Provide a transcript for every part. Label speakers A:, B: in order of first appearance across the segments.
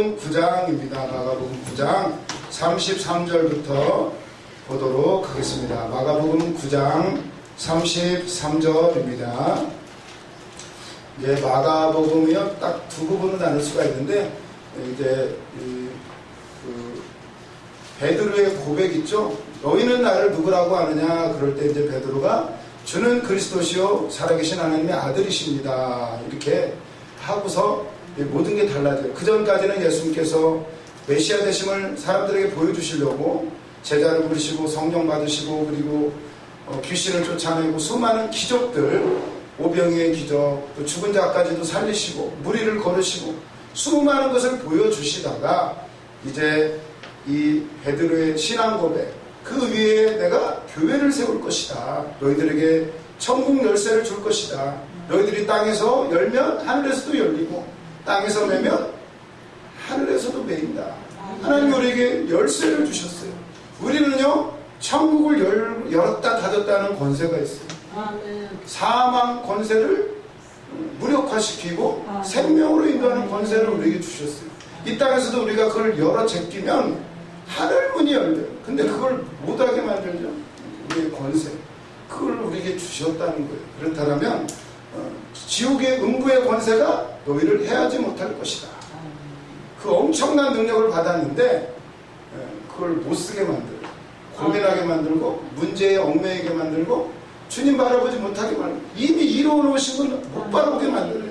A: 마가복음 9장입니다. 마가복음 9장 33절부터 보도록 하겠습니다. 마가복음 9장 33절입니다. 이제 마가복음이요, 딱 두 부분은 나눌 수가 있는데, 이제 베드로의 고백 있죠? 너희는 나를 누구라고 하느냐? 그럴 때 이제 베드로가 주는 그리스도시요 살아계신 하나님의 아들이십니다. 이렇게 하고서 모든 게 달라져요. 그 전까지는 예수님께서 메시아 되심을 사람들에게 보여주시려고 제자를 부르시고 성령 받으시고 그리고 귀신을 쫓아내고 수많은 기적들, 오병이의 기적, 또 죽은 자까지도 살리시고 무리를 걸으시고 수많은 것을 보여주시다가 이제 이 베드로의 신앙 고백, 그 위에 내가 교회를 세울 것이다. 너희들에게 천국 열쇠를 줄 것이다. 너희들이 땅에서 열면 하늘에서도 열리고 땅에서 매면 하늘에서도 매인다. 하나님이 우리에게 열쇠를 주셨어요. 우리는요, 천국을 열었다 닫았다는 권세가 있어요. 사망 권세를 무력화시키고 생명으로 인도하는 권세를 우리에게 주셨어요. 이 땅에서도 우리가 그걸 열어 제끼면 하늘 문이 열려요. 근데 그걸 못하게 만들죠. 우리의 권세. 그걸 우리에게 주셨다는 거예요. 그렇다면 지옥의 음부의 권세가 너희를 해하지 못할 것이다. 그 엄청난 능력을 받았는데 그걸 못쓰게 만들고 고민하게 만들고 문제에 얽매이게 만들고 주님 바라보지 못하게 만들고 이미 이루어놓으신 건 못 바라보게 만들어요.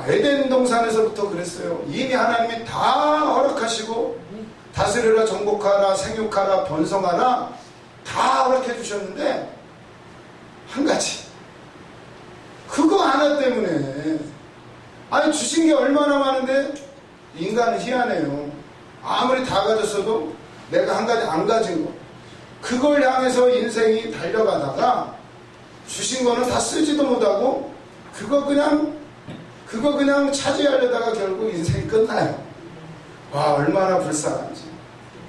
A: 에덴 동산에서부터 그랬어요. 이미 하나님이 다 허락하시고 다스려라, 정복하라, 생육하라, 번성하라 다 허락해 주셨는데 한 가지, 그거 하나 때문에, 아니 주신 게 얼마나 많은데 인간은 희한해요. 아무리 다 가졌어도 내가 한 가지 안 가진 거, 그걸 향해서 인생이 달려가다가 주신 거는 다 쓰지도 못하고 그거 그냥 차지하려다가 결국 인생이 끝나요. 와, 얼마나 불쌍한지.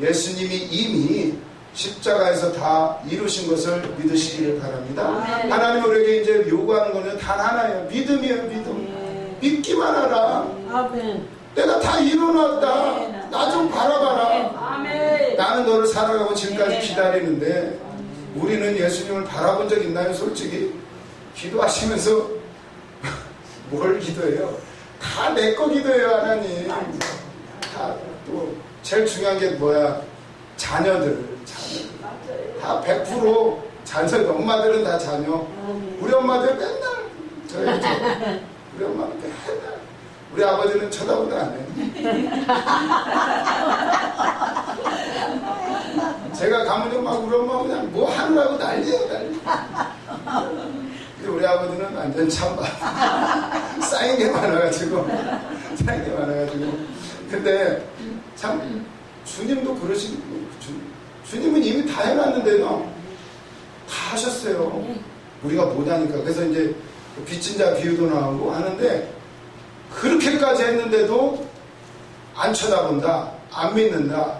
A: 예수님이 이미 십자가에서 다 이루신 것을 믿으시기를 바랍니다. 하나님 우리에게 이제 요구하는 거는 단 하나예요. 믿음이에요. 믿음. 믿기만 하라. 내가 다 이루어놨다. 나 좀 바라봐라. 나는 너를 사랑하고 지금까지 기다리는데, 우리는 예수님을 바라본 적 있나요? 솔직히 기도하시면서 뭘 기도해요? 다 내 거 기도해요. 하나님 다. 또 제일 중요한 게 뭐야? 자녀들 다 100% 자녀. 엄마들은 다 자녀. 우리 엄마들 맨날 우리 엄마는 맨날, 우리 아버지는 쳐다보도 안 해요. 제가 가면 막 우리 엄마 그냥 뭐 하느라고 난리예요, 난리. 근데 우리 아버지는 완전 참봐. 쌓인 게 많아가지고. 근데 참 주님도 그러시고, 주님은 이미 다 해놨는데요, 다 하셨어요. 우리가 못하니까. 그래서 이제 빚진 자 비유도 나오고 하는데, 그렇게까지 했는데도 안 쳐다본다, 안 믿는다,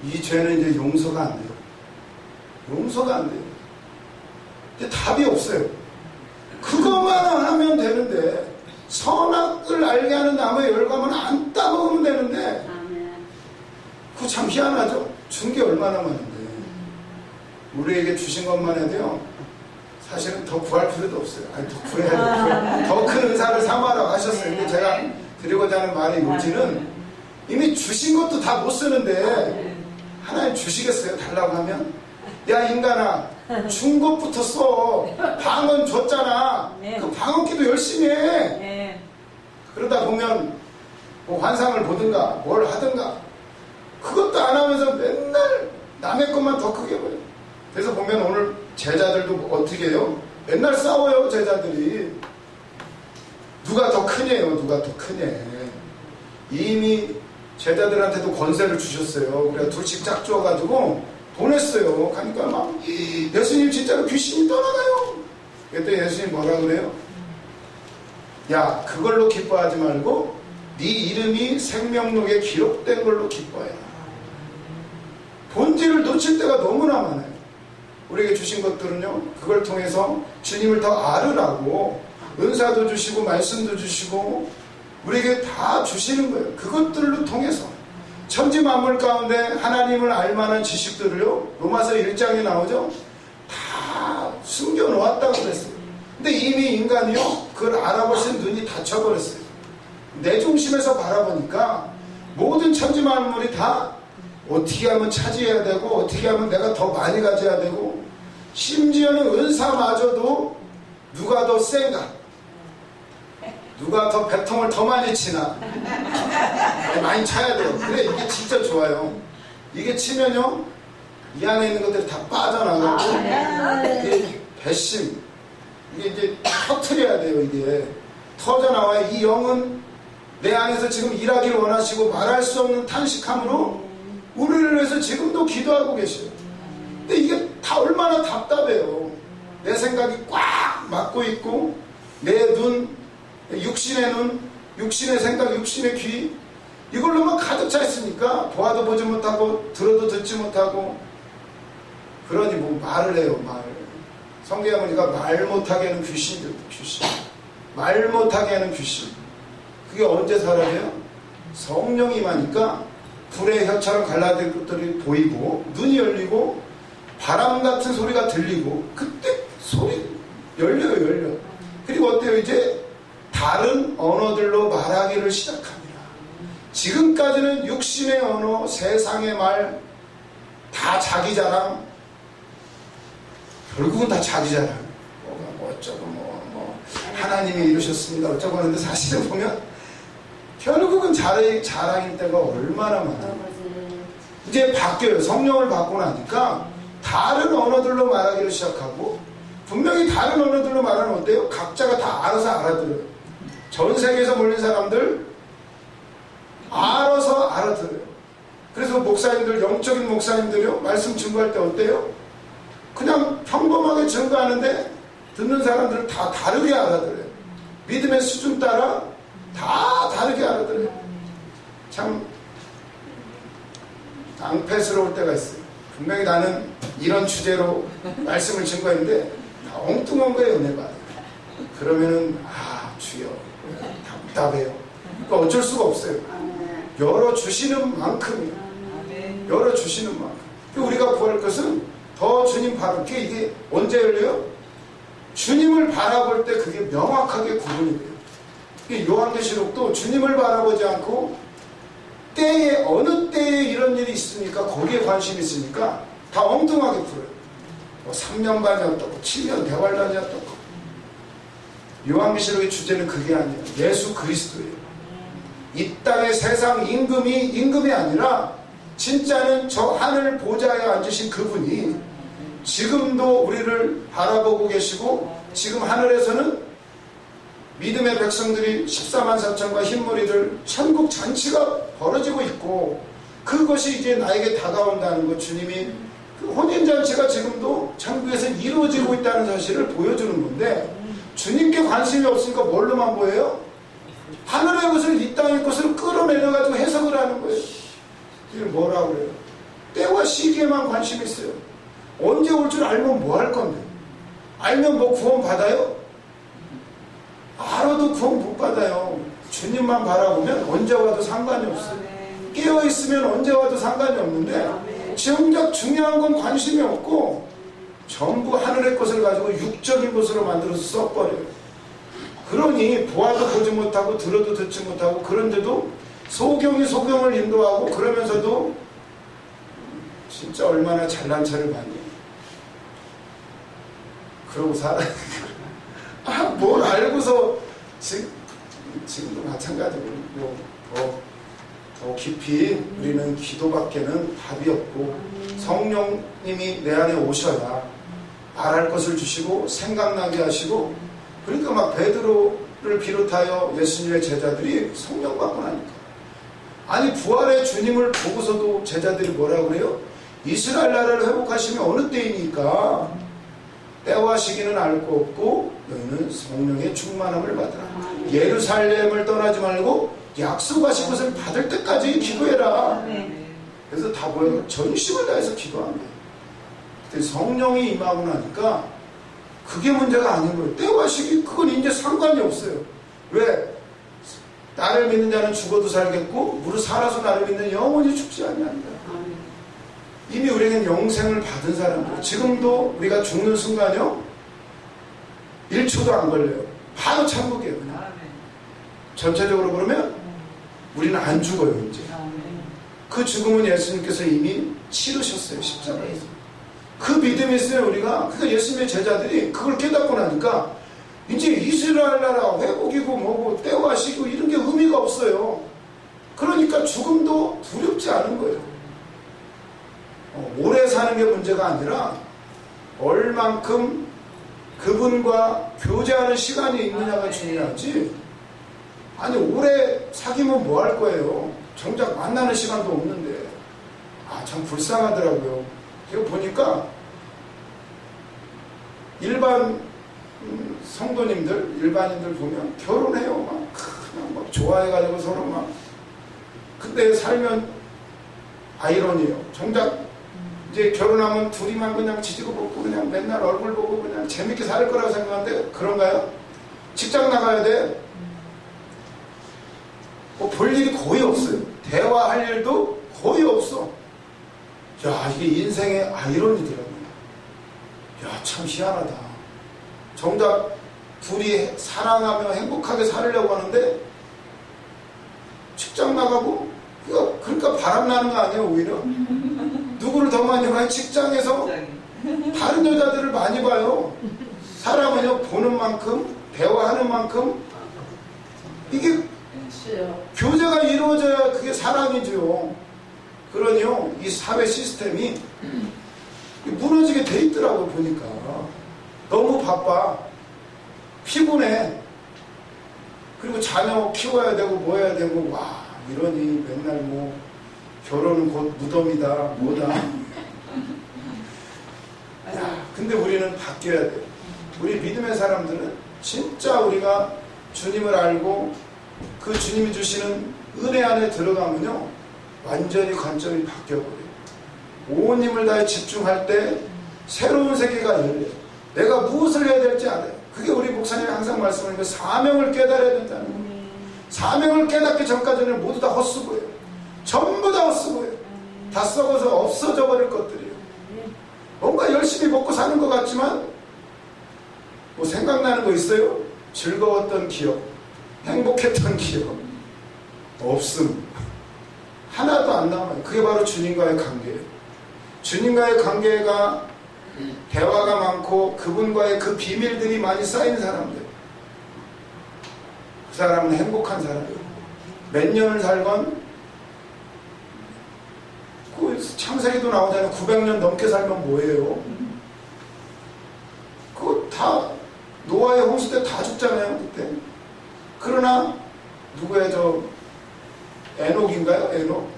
A: 이 죄는 이제 용서가 안 돼요. 용서가 안 돼요. 근데 답이 없어요. 그것만 하면 되는데, 선악을 알게 하는 나무의 열과만 안 따먹으면 되는데, 그거 참 희한하죠? 준 게 얼마나 많은데. 우리에게 주신 것만 해도요, 사실은 더 구할 필요도 없어요. 아니, 더 구해야 돼요. 더 큰 은사를 삼아라고 하셨어요. 근데 제가 드리고자 하는 말의 요지는, 이미 주신 것도 다 못 쓰는데 하나님 주시겠어요? 달라고 하면? 야 인간아, 준 것부터 써. 방언 줬잖아. 그 방언기도 열심히 해. 그러다 보면 뭐 환상을 보든가 뭘 하든가, 그것도 안 하면서 맨날 남의 것만 더 크게 보여요. 그래서 보면 오늘 제자들도 어떻게 해요? 맨날 싸워요. 제자들이 누가 더 크냐요. 누가 더 크냐. 이미 제자들한테도 권세를 주셨어요. 우리가 둘씩 짝주어가지고 보냈어요. 가니까 막 예수님 진짜로 귀신이 떠나가요. 그때 예수님 뭐라 그래요? 야, 그걸로 기뻐하지 말고 네 이름이 생명록에 기록된 걸로 기뻐해라. 본질을 놓칠 때가 너무나 많아요. 우리에게 주신 것들은요, 그걸 통해서 주님을 더 알으라고 은사도 주시고 말씀도 주시고 우리에게 다 주시는 거예요. 그것들로 통해서 천지 만물 가운데 하나님을 알만한 지식들을요, 로마서 1장에 나오죠, 다 숨겨놓았다고 그랬어요. 근데 이미 인간이요, 그걸 알아볼 수 있는 눈이 닫혀버렸어요. 내 중심에서 바라보니까 모든 천지 만물이 다 어떻게 하면 차지해야 되고, 어떻게 하면 내가 더 많이 가져야 되고, 심지어는 은사마저도 누가 더 센가, 누가 더 배통을 더 많이 치나, 많이 차야 돼요. 그래, 이게 진짜 좋아요. 이게 치면요, 이 안에 있는 것들이 다 빠져나가고, 이게 배심, 이게 이제 터트려야 돼요. 이게 터져나와야 이 영은 내 안에서 지금 일하기를 원하시고 말할 수 없는 탄식함으로 우리를 위해서 지금도 기도하고 계셔요. 근데 이게 다 얼마나 답답해요. 내 생각이 꽉 막고 있고, 내 눈, 육신의 눈, 육신의 생각, 육신의 귀, 이걸로만 가득 차 있으니까 보아도 보지 못하고 들어도 듣지 못하고, 그러니 뭐 말을 해요. 말. 성경에 보니까 말 못하게 하는 귀신들, 귀신. 말 못하게 하는 귀신. 그게 언제 사라져요? 성령이 임하니까 불의 혀처럼 갈라진 것들이 보이고, 눈이 열리고, 바람 같은 소리가 들리고, 그때 소리 열려요. 그리고 어때요? 이제 다른 언어들로 말하기를 시작합니다. 지금까지는 육신의 언어, 세상의 말, 다 자기 자랑, 결국은 다 자기 자랑. 뭐 어쩌고 하나님이 이루셨습니다. 어쩌고 하는데 사실은 보면 결국은 자랑일 때가 얼마나 많아요. 이제 바뀌어요. 성령을 받고 나니까 다른 언어들로 말하기를 시작하고, 분명히 다른 언어들로 말하면 어때요? 각자가 다 알아서 알아들어요. 전 세계에서 몰린 사람들 알아서 알아들어요. 그래서 목사님들, 영적인 목사님들이요, 말씀 증거할 때 어때요? 그냥 평범하게 증거하는데 듣는 사람들은 다 다르게 알아들어요. 믿음의 수준 따라 다 다르게 알아들어요. 참 낭패스러울 때가 있어요. 분명히 나는 이런 주제로 말씀을 증거했는데 다 엉뚱한 거예요, 은혜가. 그러면은 주여, 답답해요. 그러니까 어쩔 수가 없어요. 열어주시는 만큼이에요. 열어주시는 만큼. 우리가 구할 것은 더 주님 바라볼게. 이게 언제 열려요? 주님을 바라볼 때 그게 명확하게 구분이 돼요. 요한계시록도 주님을 바라보지 않고 때에, 어느 때에 이런 일이 있으니까 거기에 관심이 있으니까 다 엉뚱하게 풀어요. 3년 반이 어떻고 7년 대환란이 어떻고. 요한계시록의 주제는 그게 아니에요. 예수 그리스도예요. 이 땅의 세상 임금이 아니라 진짜는 저 하늘 보좌에 앉으신 그분이 지금도 우리를 바라보고 계시고, 지금 하늘에서는 믿음의 백성들이 14만 4천과 흰머리들 천국 잔치가 벌어지고 있고, 그것이 이제 나에게 다가온다는 것, 주님이 그 혼인잔치가 지금도 천국에서 이루어지고 있다는 사실을 보여주는 건데, 주님께 관심이 없으니까 뭘로만 보여요? 하늘의 것을, 이 땅의 것을 끌어내려가지고 해석을 하는 거예요. 이걸 뭐라고 그래요? 때와 시기에만 관심이 있어요. 언제 올 줄 알면 뭐 할 건데? 알면 뭐 구원 받아요? 알아도 구원 못 받아요. 주님만 바라보면 언제 와도 상관이 없어요. 깨어있으면 언제 와도 상관이 없는데, 정작 중요한 건 관심이 없고 전부 하늘의 것을 가지고 육적인 것으로 만들어서 써버려요. 그러니 보아도 보지 못하고 들어도 듣지 못하고, 그런데도 소경이 소경을 인도하고, 그러면서도 진짜 얼마나 잘난 차를 많이 해요. 그러고 살아요. 뭘 알고서 지금도 마찬가지고, 더 깊이 우리는 기도밖에는 답이 없고, 성령님이 내 안에 오셔야 말할 것을 주시고 생각나게 하시고. 그러니까 막 베드로를 비롯하여 예수님의 제자들이 성령 받고 나니까, 아니 부활의 주님을 보고서도 제자들이 뭐라고 그래요? 이스라엘 나라를 회복하시면 어느 때이니까 때와 시기는 알 거 없고 너희는 성령의 충만함을 받으라. 예루살렘을 떠나지 말고 약속하신 것을 받을 때까지 기도해라. 그래서 다 뭐예요? 전심을 다해서 기도하는 거예요. 그때 성령이 임하고 나니까 그게 문제가 아닌 거예요. 때와 시기, 그건 이제 상관이 없어요. 왜? 나를 믿는 자는 죽어도 살겠고 무릇 살아서 나를 믿는 영원히 죽지 아니한다. 이미 우리에겐 영생을 받은 사람들. 지금도 우리가 죽는 순간요 1초도 안 걸려요. 바로 천국이에요. 그냥. 전체적으로 그러면 우리는 안 죽어요. 이제 그 죽음은 예수님께서 이미 치르셨어요. 십자가에서. 그 믿음이 있으면 우리가, 그러니까 예수님의 제자들이 그걸 깨닫고 나니까 이제 이스라엘 나라 회복이고 뭐고 떼어가시고 이런 게 의미가 없어요. 그러니까 죽음도 두렵지 않은 거예요. 오래 사는 게 문제가 아니라 얼만큼 그분과 교제하는 시간이 있느냐가 중요하지. 아니 오래 사귀면 뭐 할 거예요. 정작 만나는 시간도 없는데. 참 불쌍하더라고요. 이거 보니까 일반 성도님들, 일반인들 보면 결혼해요. 그냥 막 좋아해가지고 서로 막. 근데 살면 아이러니에요. 정작 이제 결혼하면 둘이만 그냥 지지고 볶고 그냥 맨날 얼굴 보고 그냥 재밌게 살 거라고 생각하는데 그런가요? 직장 나가야 돼. 뭐 볼 일이 거의 없어요. 대화할 일도 거의 없어. 야, 이게 인생의 아이러니더라고요. 야, 참 희한하다. 정작 둘이 사랑하며 행복하게 살려고 하는데 직장 나가고 그러니까 바람나는 거 아니에요. 오히려 누구를 더 많이 봐요? 직장에서 다른 여자들을 많이 봐요. 사람은요 보는 만큼 대화하는 만큼 이게 교제가 이루어져야 그게 사랑이죠. 그러니요 이 사회 시스템이 무너지게 돼 있더라고. 보니까 너무 바빠, 피곤해. 그리고 자녀 키워야 되고 뭐 해야 되고. 와, 이러니 맨날 뭐 결혼은 곧 무덤이다 뭐다. 야, 근데 우리는 바뀌어야 돼요. 우리 믿음의 사람들은 진짜 우리가 주님을 알고 그 주님이 주시는 은혜 안에 들어가면요 완전히 관점이 바뀌어버려요. 온 힘을 다해 집중할 때 새로운 세계가 열려요. 내가 무엇을 해야 될지 알아요. 그게 우리 목사님이 항상 말씀하는 게 사명을 깨달아야 된다는 거예요. 사명을 깨닫기 전까지는 모두 다 헛수고예요. 전부 다 헛수고예요. 다 썩어서 없어져 버릴 것들이에요. 뭔가 열심히 먹고 사는 것 같지만 뭐 생각나는 거 있어요? 즐거웠던 기억, 행복했던 기억 없음. 하나도 안 남아요. 그게 바로 주님과의 관계예요. 주님과의 관계가 대화가 많고 그분과의 그 비밀들이 많이 쌓인 사람들, 그 사람은 행복한 사람이에요. 몇 년을 살건 그 창세기도 나오잖아요. 900년 넘게 살면 뭐예요? 그거 다 노아의 홍수 때 다 죽잖아요. 그때. 그러나 누구의 에녹인가요? 에녹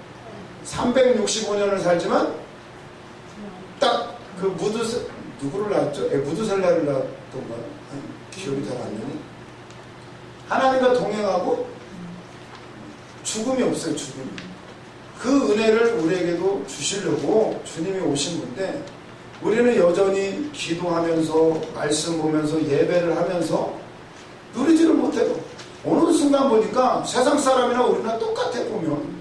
A: 365년을 살지만 딱 그 누구를 낳았죠? 무드셀라를 낳았던가? 기억이 잘 안 나네. 하나님과 동행하고 죽음이 없어요. 죽음이. 그 은혜를 우리에게도 주시려고 주님이 오신 건데 우리는 여전히 기도하면서 말씀 보면서 예배를 하면서 누리지를 못해요. 어느 순간 보니까 세상 사람이나 우리나 똑같아. 보면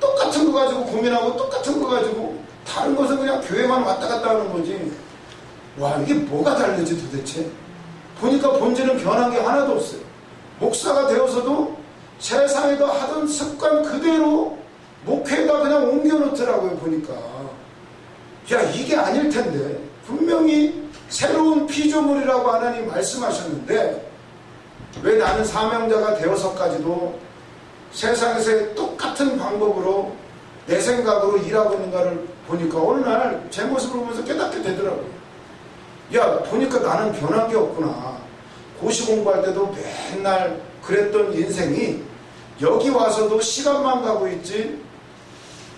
A: 똑같은 거 가지고 고민하고 똑같은 거 가지고 다른 것은 그냥 교회만 왔다 갔다 하는 거지. 와, 이게 뭐가 다르지 도대체? 보니까 본질은 변한 게 하나도 없어요. 목사가 되어서도 세상에도 하던 습관 그대로 목회에다 그냥 옮겨놓더라고요. 보니까 야, 이게 아닐 텐데. 분명히 새로운 피조물이라고 하나님 말씀하셨는데 왜 나는 사명자가 되어서까지도 세상에서의 똑같은 방법으로 내 생각으로 일하고 있는가를 보니까 어느 날 제 모습을 보면서 깨닫게 되더라고요. 야, 보니까 나는 변한 게 없구나. 고시 공부할 때도 맨날 그랬던 인생이 여기 와서도 시간만 가고 있지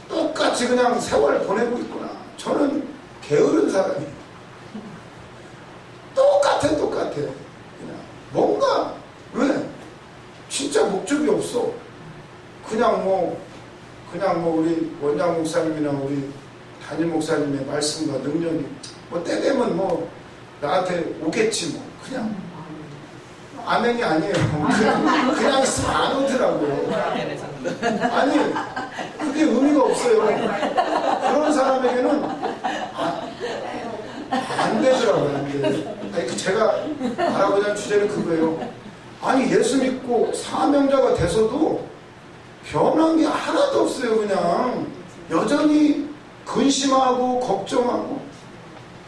A: 똑같이 그냥 세월 보내고 있구나. 저는 게으른 사람이에요. 똑같아. 그냥 뭔가 왜? 진짜 목적이 없어. 그냥 뭐 우리 원장 목사님이나 우리 담임 목사님의 말씀과 능력이 뭐 때 되면 뭐 나한테 오겠지 뭐. 그냥 아멘이 아니에요. 그냥 있으면 안 오더라고요. 아니, 그게 의미가 없어요. 그런 사람에게는 안 되더라고요. 안 돼. 아니, 제가 말하고자 하는 주제는 그거예요. 아니, 예수 믿고 사명자가 돼서도 변한 게 하나도 없어요. 그냥 여전히 근심하고 걱정하고.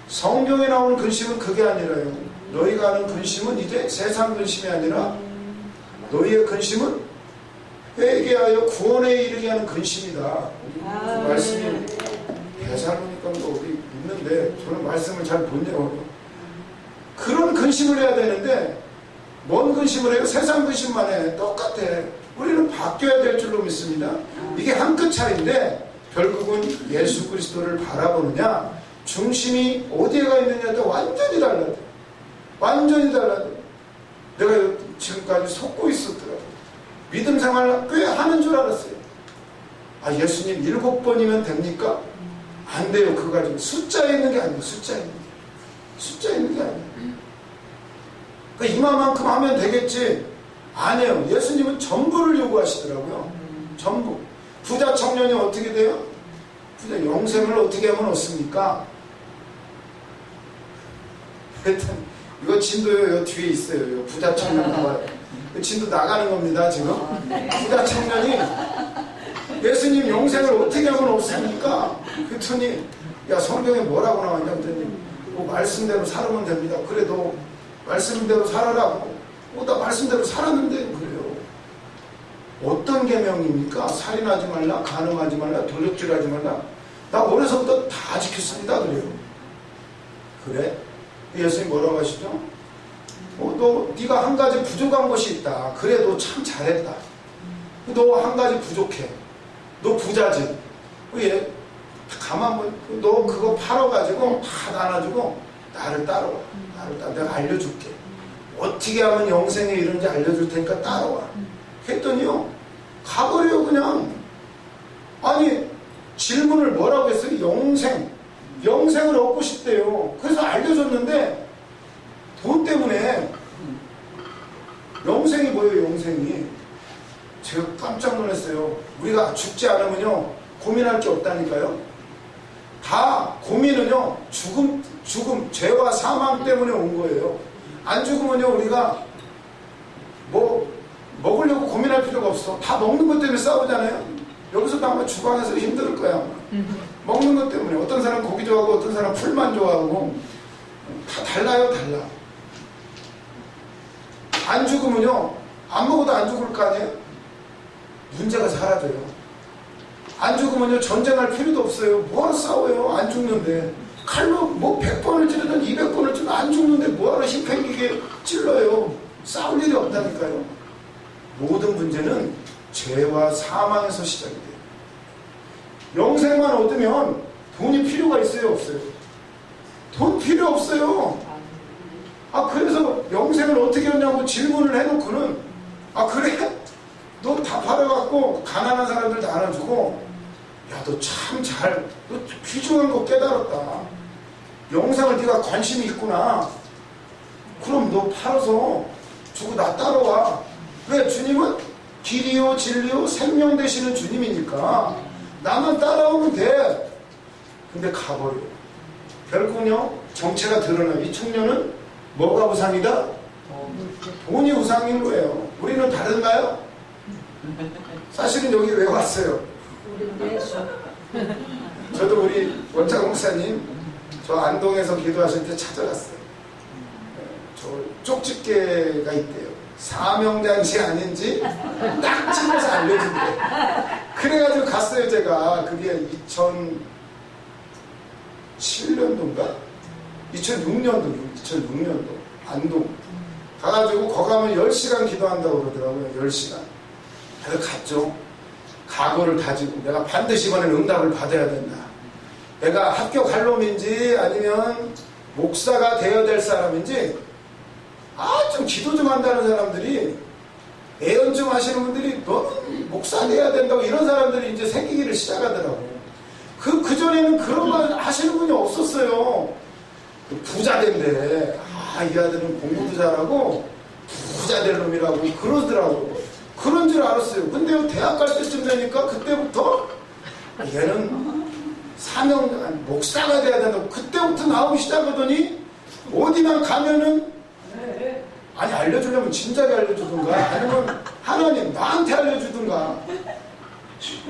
A: 성경에 나오는 근심은 그게 아니라요. 너희가 하는 근심은 이제 세상 근심이 아니라 너희의 근심은 회개하여 구원에 이르게 하는 근심이다. 그 말씀이 대사로니까도 어디 있는데 저는 말씀을 잘 못 외워요. 그런 근심을 해야 되는데 뭔 근심을 해요? 세상 근심만 해. 똑같아. 우리는 바뀌어야 될 줄로 믿습니다. 이게 한 끗 차이인데 결국은 예수 그리스도를 바라보느냐, 중심이 어디에 가 있느냐에 완전히 달라요. 완전히 달라요. 내가 지금까지 속고 있었더라고요. 믿음 생활 꽤 하는 줄 알았어요. 아, 예수님 7번이면 됩니까? 안 돼요. 그거 가지고 숫자에 있는 게 아니에요. 숫자에 있는 게. 숫자에 있는 게 아니에요. 그러니까 이만큼 하면 되겠지. 아니에요. 예수님은 전부를 요구하시더라고요. 전부. 부자 청년이 어떻게 돼요? 부자 영생을 어떻게 하면 얻습니까? 하여튼 이거 진도요. 요 뒤에 있어요. 요 부자 청년 나와요. 진도 나가는 겁니다. 지금. 부자 청년이 예수님 영생을 어떻게 하면 얻습니까? 그랬더니 야, 성경에 뭐라고 나왔냐 그랬더니 뭐 말씀대로 살으면 됩니다. 그래도 말씀대로 살아라고. 나 말씀대로 살았는데 그래요. 어떤 계명입니까? 살인하지 말라, 간음하지 말라, 도둑질하지 말라. 나 어려서부터 다 지켰습니다. 그래요. 그래? 예수님 뭐라고 하시죠? 너 네가 한 가지 부족한 것이 있다. 그래, 너 참 잘했다. 너 한 가지 부족해. 너 부자지. 왜? 가만 보니 너 그거 팔아가지고 다 나눠주고 나를 따라와. 나를 따라. 내가 알려줄게. 어떻게 하면 영생에 이르는지 알려줄 테니까 따라와. 했더니요, 가버려요. 그냥. 아니, 질문을 뭐라고 했어요? 영생을 얻고 싶대요. 그래서 알려줬는데 돈 때문에. 영생이 뭐예요? 영생이. 제가 깜짝 놀랐어요. 우리가 죽지 않으면요 고민할 게 없다니까요. 다 고민은요 죽음, 죄와 사망 때문에 온 거예요. 안 죽으면요 우리가 뭐 먹으려고 고민할 필요가 없어. 다 먹는 것 때문에 싸우잖아요. 여기서도 아마 주방에서 힘들 거야. 먹는 것 때문에. 어떤 사람은 고기 좋아하고 어떤 사람은 풀만 좋아하고 다 달라요. 달라. 안 죽으면요 안 먹어도 안 죽을 거 아니에요. 문제가 사라져요. 안 죽으면요 전쟁할 필요도 없어요. 뭐하러 싸워요? 안 죽는데. 칼로 뭐 100번을 찌르든 200번을 찌르든 안 죽는데 뭐하러 힘팽이게 찔러요. 싸울 일이 없다니까요. 모든 문제는 죄와 사망에서 시작이 돼요. 영생만 얻으면 돈이 필요가 있어요? 없어요? 돈 필요 없어요. 그래서 영생을 어떻게 하냐고 질문을 해놓고는 그래? 너 다 팔아갖고 가난한 사람들 다 안아주고 야, 너 참 너 귀중한 거 깨달았다. 영상을 네가 관심이 있구나. 그럼 너 팔아서 주고 나 따라와. 왜? 주님은 길이요 진리요 생명 되시는 주님이니까 나만 따라오면 돼. 근데 가버려. 결국은요 정체가 드러나요. 이 청년은 뭐가 우상이다? 돈이 우상인 거예요. 우리는 다른가요? 사실은 여기 왜 왔어요? 저도 우리 원창 목사님 저 안동에서 기도하실 때 찾아갔어요. 저 쪽집게가 있대요. 사명장치 아닌지 딱 찍어서 알려준대. 그래가지고 갔어요. 제가 그게 2007년도인가? 2006년도 안동 가가지고 거기 가면 10시간 기도한다고 그러더라고요. 10시간. 그래서 갔죠. 각오를 다지고 내가 반드시 이번에는 응답을 받아야 된다. 내가 합격할 놈인지 아니면 목사가 되어야 될 사람인지 좀 기도 좀 한다는 사람들이 애연 좀 하시는 분들이 너는 목사 돼야 된다고 이런 사람들이 이제 생기기를 시작하더라고요. 그전에는 그런 말 하시는 분이 없었어요. 부자 된대. 이 아들은 공부도 잘하고 부자 될 놈이라고 그러더라고. 그런 줄 알았어요. 근데 대학 갈 때쯤 되니까 그때부터 얘는 사명, 목사가 돼야 된다고 그때부터 나오기 시작하더니 어디만 가면은 아니 알려주려면 진작에 알려주든가 아니면 하나님 나한테 알려주든가.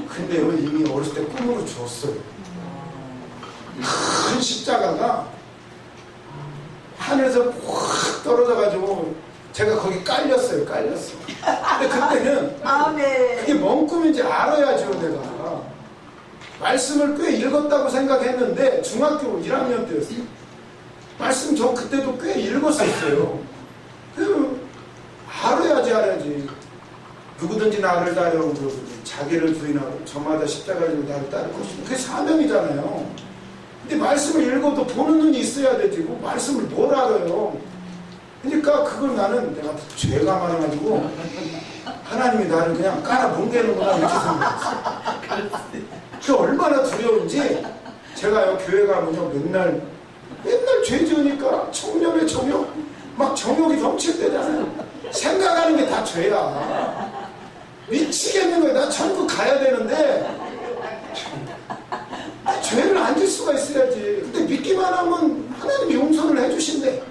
A: 근데요 이미 어렸을 때 꿈으로 주었어요. 큰 십자가가 하늘에서 확 떨어져가지고 제가 거기 깔렸어요. 근데 그때는 그게 뭔 꿈인지 알아야죠. 내가 말씀을 꽤 읽었다고 생각했는데 중학교 1학년 때였어요. 말씀 저 그때도 꽤 읽었었어요. 알아야지. 누구든지 나를 따르라고 그러거든요. 자기를 부인하고 저마다 십자가를 지고 나를 따를 것이고 그게 사명이잖아요. 근데 말씀을 읽어도 보는 눈이 있어야 되지. 뭐 말씀을 뭘 알아요. 그러니까 그걸 나는 내가 죄가 많아가지고 하나님이 나를 그냥 깔아 뭉개는구나 이렇게 생각했어요. 그게 얼마나 두려운지 제가요 교회 가면요 맨날 죄 지으니까 청렴에 청욕 막 정욕이 넘칠 때잖아요. 생각하는 게 다 죄야. 미치겠는 거야. 나 천국 가야 되는데 죄를 안 질 수가 있어야지. 근데 믿기만 하면 하나님이 용서를 해주신대.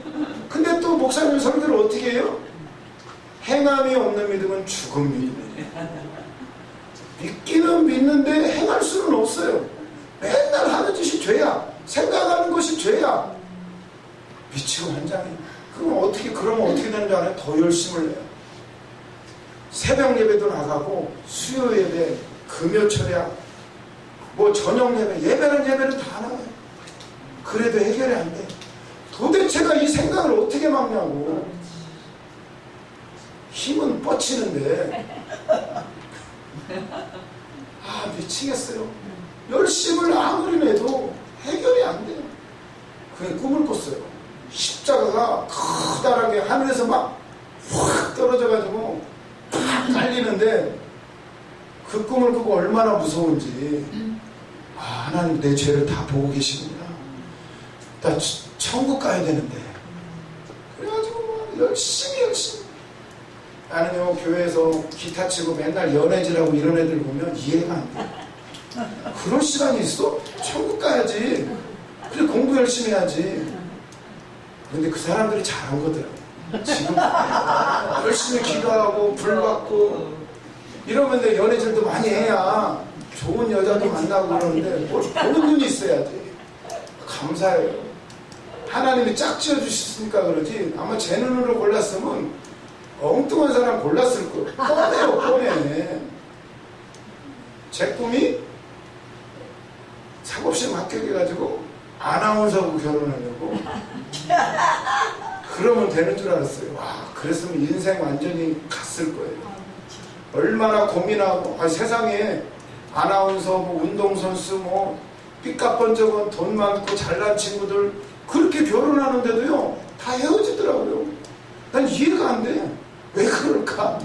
A: 근데 또 목사님 설교를 어떻게 해요? 행함이 없는 믿음은 죽은 믿음이에요. 믿기는 믿는데 행할 수는 없어요. 맨날 하는 짓이 죄야. 생각하는 것이 죄야. 미치고 환장해. 그러면 어떻게 되는 줄 알아요? 더 열심을 해요. 새벽 예배도 나가고 수요 예배, 금요 철야, 뭐 저녁 예배는 다 나가요. 그래도 해결이 안 돼. 도대체가 이 생각을 어떻게 막냐고. 힘은 뻗치는데 미치겠어요. 열심을 아무리 내도 해결이 안 돼요. 그게 꿈을 꿨어요. 십자가가 커다랗게 하늘에서 막 확 떨어져가지고 팍 깔리는데 그 꿈을 꾸고 얼마나 무서운지. 하나님 내 죄를 다 보고 계시구나. 나 천국 가야 되는데. 그래가지고 열심히 나는요 교회에서 기타 치고 맨날 연애질하고 이런 애들 보면 이해가 안 돼. 그런 시간이 있어? 천국 가야지. 그래 공부 열심히 해야지. 근데 그 사람들이 잘한 거더라고. 지금 열심히 기도하고 불 받고 이러면 내 연애질도 많이 해야 좋은 여자도 만나고 그러는데 뭘 보는 눈이 있어야지. 감사해요. 하나님이 짝 지어주셨으니까 그러지 아마 제 눈으로 골랐으면 엉뚱한 사람 골랐을 거예요. 뻔해. 제 꿈이 사법시험 합격해가지고 아나운서하고 결혼하려고. 그러면 되는 줄 알았어요. 그랬으면 인생 완전히 갔을 거예요. 얼마나 고민하고 세상에 아나운서, 운동선수, 삐까뻔쩍은 돈 많고 잘난 친구들 그렇게 결혼하는데도요 다 헤어지더라고요. 난 이해가 안 돼. 왜 그럴까?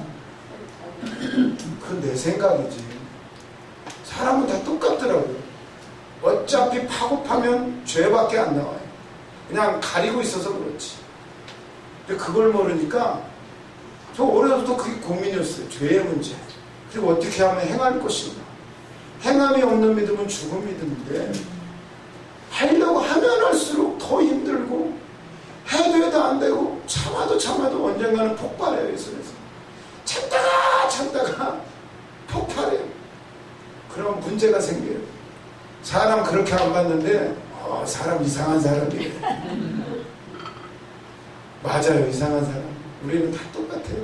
A: 그건 내 생각이지. 사람은 다 똑같더라고요. 어차피 파고 파면 죄밖에 안 나와요. 그냥 가리고 있어서 그렇지. 근데 그걸 모르니까 저 어려서부터 그게 고민이었어요. 죄의 문제. 그리고 어떻게 하면 행할 것인가. 행함이 없는 믿음은 죽은 믿음인데 하려고 하면 할수록 더 힘들고 해도 안 되고 참아도 언젠가는 폭발해요. 이 손에서 참다가 폭발해요. 그럼 문제가 생겨요. 사람 그렇게 안 봤는데 사람 이상한 사람이에요. 맞아요. 이상한 사람. 우리는 다 똑같아요.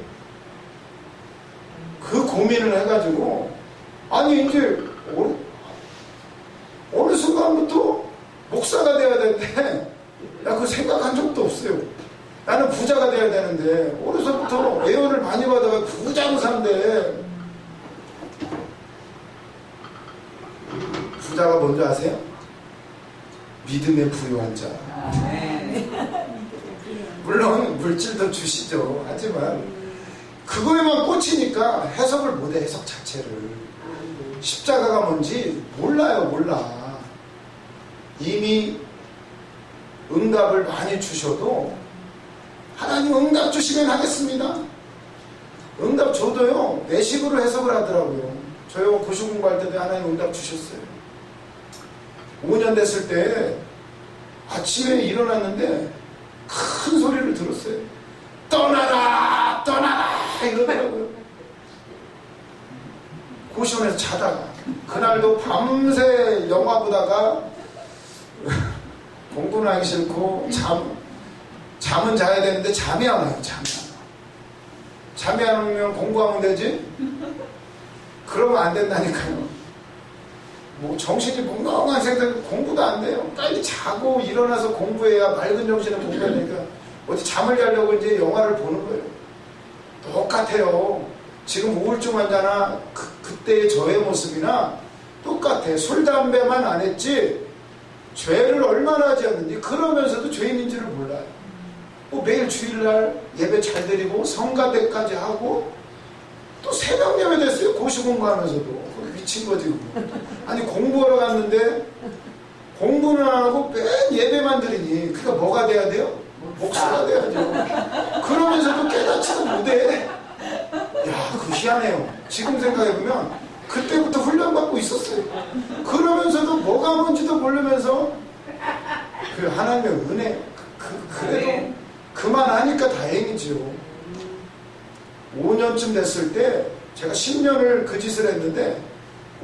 A: 그 고민을 해가지고 이제 어느 순간부터 목사가 돼야 되는데 나 그거 생각한 적도 없어요. 나는 부자가 돼야 되는데 어려서부터 애원을 많이 받아가 부자로 산대. 부자가 뭔지 아세요? 믿음에 부유한 자. 물론 물질도 주시죠. 하지만 그거에만 꽂히니까 해석을 못해. 해석 자체를. 십자가가 뭔지 몰라. 이미 응답을 많이 주셔도 하나님 응답 주시면 하겠습니다. 응답 줘도요 내식으로 해석을 하더라고요. 저요 고시 공부할 때도 하나님 응답 주셨어요. 5년 됐을 때 아침에 일어났는데 큰 소리를 들었어요. 떠나라 떠나라 이러더라고요. 고시원에서 자다가 그날도 밤새 영화 보다가 공부는 하기 싫고 잠은 자야 되는데 잠이 안 와요. 잠이 안 오면 공부하면 되지? 그러면 안 된다니까요. 뭐 정신이 몽롱한 생각 공부도 안 돼요. 빨리 자고 일어나서 공부해야 맑은 정신에 공부하니까 어디 잠을 자려고 이제 영화를 보는 거예요. 똑같아요. 지금 우울증 환자나 그때의 저의 모습이나 똑같아. 술 담배만 안 했지 죄를 얼마나 하지 않는지 그러면서도 죄인인지를 몰라요. 뭐 매일 주일날 예배 잘 드리고 성가대까지 하고 또 새벽 예배 됐어요. 고시 공부하면서도. 미친 거지 그거. 아니 공부하러 갔는데 공부는 안 하고 맨 예배만 드리니 그러니까 뭐가 돼야 돼요? 목사가 돼야죠. 그러면서도 깨닫지도 못해. 야, 그 희한해요. 지금 생각해보면 그때부터 훈련받고 있었어요. 그러면서도 뭐가 뭔지도 모르면서 그 하나님의 은혜 그래도 그만하니까 다행이지요. 5년쯤 됐을 때 제가 10년을 그 짓을 했는데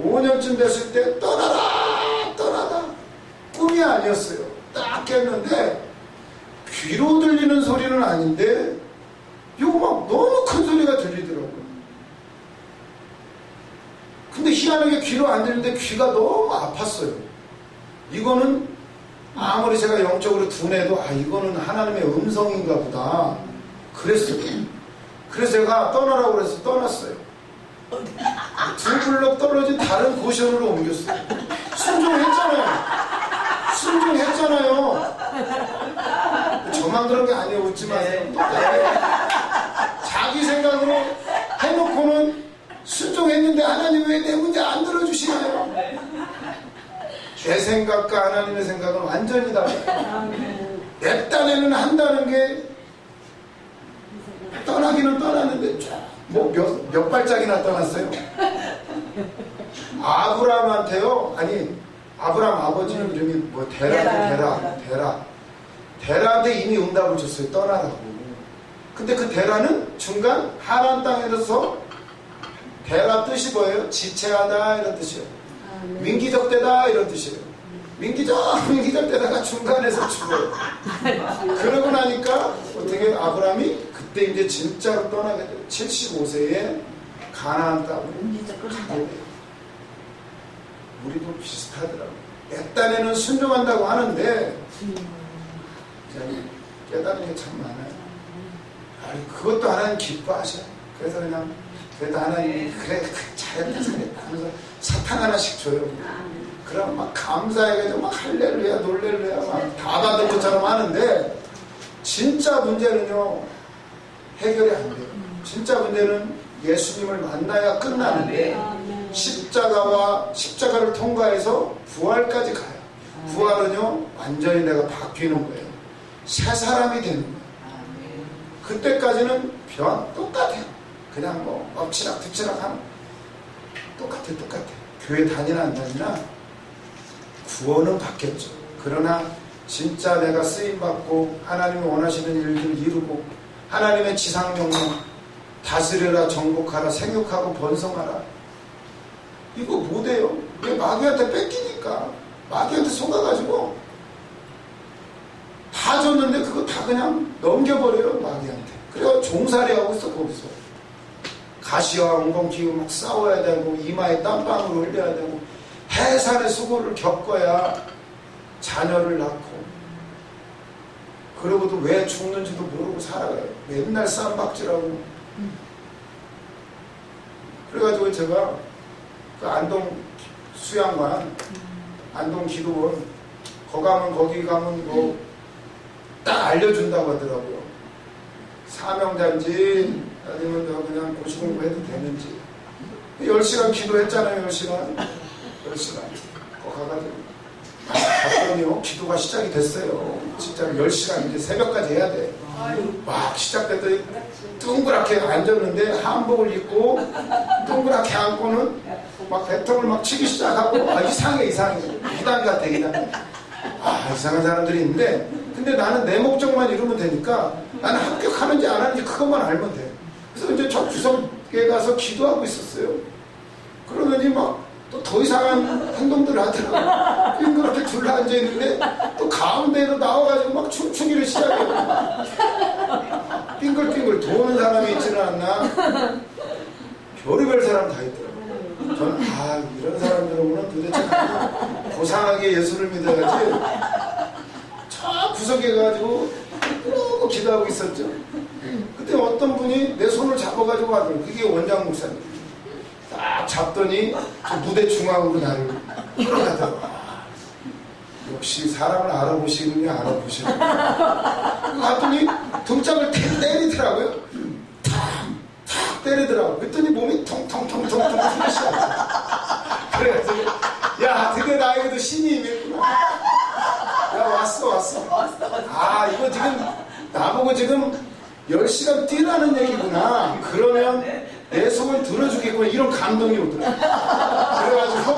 A: 5년쯤 됐을 때 떠나라 꿈이 아니었어요. 딱 깼는데 귀로 들리는 소리는 아닌데 이거 막 너무 큰 소리가 들리더라고요. 근데 희한하게 귀로 안 들리는데 귀가 너무 아팠어요. 이거는 아무리 제가 영적으로 둔해도 이거는 하나님의 음성인가 보다 그랬어요. 그래서 제가 떠나라고 그래서 떠났어요. 두 블럭 떨어진 다른 고시원으로 옮겼어요. 순종했잖아요. 저만 그런 게 아니에요. 웃지 마세요. 자기 생각으로 해놓고는 순종했는데 하나님 왜 내 문제 안 들어주시나요? 내 생각과 하나님의 생각은 완전히 달라요. 내 딴에는 한다는 게 떠나기는 떠났는데 뭐 몇 발짝이나 떠났어요. 아브라함한테요. 아니 아브라함 아버지 이름이 뭐 데라한테 이미 응답을 줬어요. 떠나라고. 근데 그 데라는 중간 하란 땅에서 데라 뜻이 뭐예요? 지체하다 이런 뜻이에요. 민기적대다 이런 뜻이에요. 민기적대다가 중간에서 죽어요. 그러고 나니까 어떻게 아브라함이 그때 이제 진짜로 떠나게 돼요. 75세에 가나안 땅으로 가게 돼요. 우리도 비슷하더라고요. 내 딴에는 순종한다고 하는데 깨달은 게 참 많아요. 그것도 하나님 기뻐하셔요. 그래서 그냥 그래도 하나님이 그래 잘했다 하면서 사탕 하나씩 줘요. 그럼 막 감사해가지고 막 할렐루야 놀렐루야 막 다 받은 것처럼 하는데 진짜 문제는요 해결이 안 돼요. 진짜 문제는 예수님을 만나야 끝나는데 십자가를 통과해서 부활까지 가요. 부활은요 완전히 내가 바뀌는 거예요. 새 사람이 되는 거예요. 그때까지는 똑같아요. 그냥 뭐 엎치락뒤치락 하는 똑같아. 교회 다니나 안 다니나 구원은 받겠죠. 그러나 진짜 내가 쓰임받고 하나님이 원하시는 일들을 이루고 하나님의 지상명령 다스려라 정복하라 생육하고 번성하라 이거 못해요. 왜 마귀한테 뺏기니까 마귀한테 속아가지고 다 줬는데 그거 다 그냥 넘겨버려요. 마귀한테. 그래서 종살이 하고 있어. 거기서 가시와 엉겅퀴고 막 싸워야 되고 이마에 땀방울을 흘려야 되고 해산의 수고를 겪어야 자녀를 낳고 그러고도 왜 죽는지도 모르고 살아가요. 맨날 쌈박질하고. 그래가지고 제가 그 안동 수양관 안동 기도원 거기 가면 뭐 딱 알려준다고 하더라고요. 사명자인지 아니면 그냥 고시공부해도 되는지. 10시간 기도했잖아요. 10시간. 거기 가가지고 갔더니요 기도가 시작이 됐어요. 진짜 10시간 이제 새벽까지 해야 돼. 막 시작됐더니 둥그랗게 앉았는데 한복을 입고 둥그랗게 앉고는 막 배통을 막 치기 시작하고 이상해 이단 같아 이단. 이상한 사람들이 있는데 근데 나는 내 목적만 이루면 되니까 나는 합격하는지 안 하는지 그것만 알면 돼. 그래서 이제 저 구석에 가서 기도하고 있었어요. 그러더니 막 또 더 이상한 행동들을 하더라고요. 그렇게 둘러앉아 있는데 또 가운데로 나와가지고 막 춤추기를 시작해요. 빙글빙글 도는 사람이 있지는 않나. 별의별 사람 다 있더라고요. 저는 이런 사람들은 도대체 고상하게 예수를 믿어야지. 저 구석에 가지고 그러고 기도하고 있었죠. 그때 어떤 분이 내 손을 잡아가지고 하더라고요. 그게 원장 목사님. 딱 잡더니 저 무대 중앙으로 나를 끌어가더라고요. 역시 사람을 알아보시느냐 알아보시느냐. 갔더니 등짝을 때리더라고요. 탁 때리더라고요. 그랬더니 몸이 통통통통 풀리시더라고요. 그래서 야 드디어 나에게도 신이 임했구나. 야 왔어. 이거 지금 나보고 지금 10시간 뛰라는 얘기구나. 그러면 내 속을 들어주겠구나. 이런 감동이 오더라고요. 그래가지고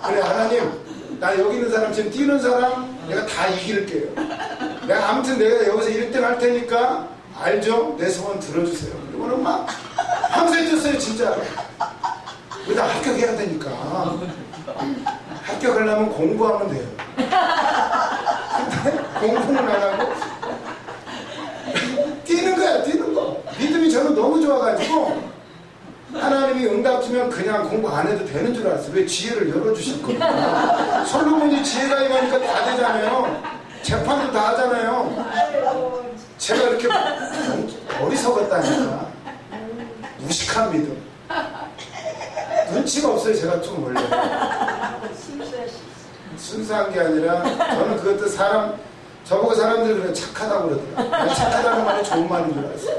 A: 그래 하나님 나 여기 있는 사람 지금 뛰는 사람 내가 다 이길게요. 내가 아무튼 내가 여기서 1등 할 테니까 알죠? 내 소원 들어주세요. 그리고는 막 밤새 뛰었어요 진짜. 그러다 합격해야 되니까. 합격하려면 공부하면 돼요. 근데 공부는 안 하고 뛰는 거야 뛰는 거. 믿음이 저는 너무 좋아가지고 하나님이 응답 주면 그냥 공부 안 해도 되는 줄 알았어요. 왜 지혜를 열어주실 거예요. 솔로몬이 지혜가 임하니까 다 되잖아요. 재판도 다 하잖아요. 제가 이렇게 어리석었다니까. 무식한 믿음. 눈치가 없어요. 제가 좀 원래 순수한 게 아니라 저는 그것도 저보고 사람들이 그래 착하다고 그러더라고요. 착하다는 말이 좋은 말인 줄 알았어요.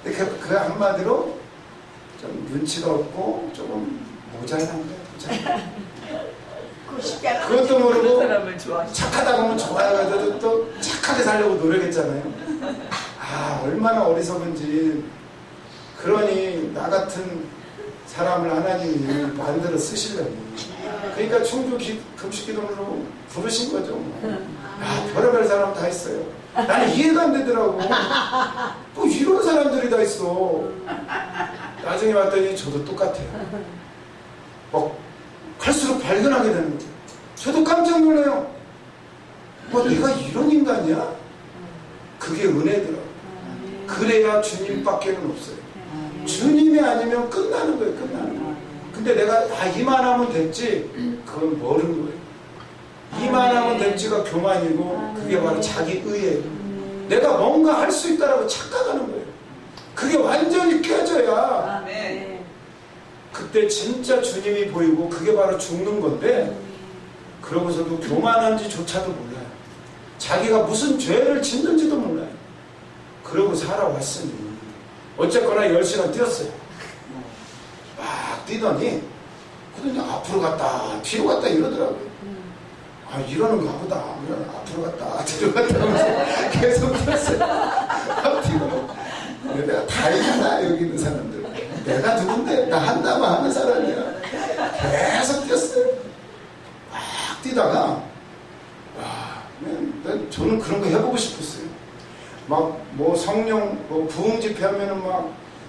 A: 근데 그 한마디로 좀 눈치가 없고 조금 모자란 거예요. 그것도 모르고 착하다고 하면 좋아해가지고 또 착하게 살려고 노력했잖아요. 얼마나 어리석은지. 그러니 나 같은 사람을 하나님이 만들어 쓰시려니. 그러니까 충주 금식기도로 부르신 거죠. 별의별 사람 다 있어요. 나는 이해가 안 되더라고. 또 이런 사람들이 다 있어. 나중에 왔더니 저도 똑같아요. 갈수록 발견하게 되는 거예요. 저도 깜짝 놀라요. 내가 이런 인간이야? 그게 은혜더라고요. 그래야 주님밖에는 없어요. 주님이 아니면 끝나는 거예요. 끝나는 거예요. 근데 내가 이만하면 됐지 그건 모르는 거예요. 이만하면 됐지가 교만이고 그게 바로 자기 의예요. 내가 뭔가 할 수 있다라고 착각하는 거예요. 그게 완전히 깨져야 그때 진짜 주님이 보이고 그게 바로 죽는 건데 그러고서도 교만한지조차도 몰라요. 자기가 무슨 죄를 짓는지도 몰라요. 그러고 살아왔으니 어쨌거나 10시간 뛰었어요. 막 뛰더니 앞으로 갔다 뒤로 갔다 이러더라고요. 이러는가 보다. 앞으로 갔다 뒤로 갔다 하면서 계속 뛰었어요. 뛰고 내가 다 이긴다 여기 있는 사람들. 내가 누군데 나 한다만 하는 사람이야. 계속 뛰었어요. 막 뛰다가 저는 그런 거 해보고 싶었어요. 성령 부흥 집회 하면은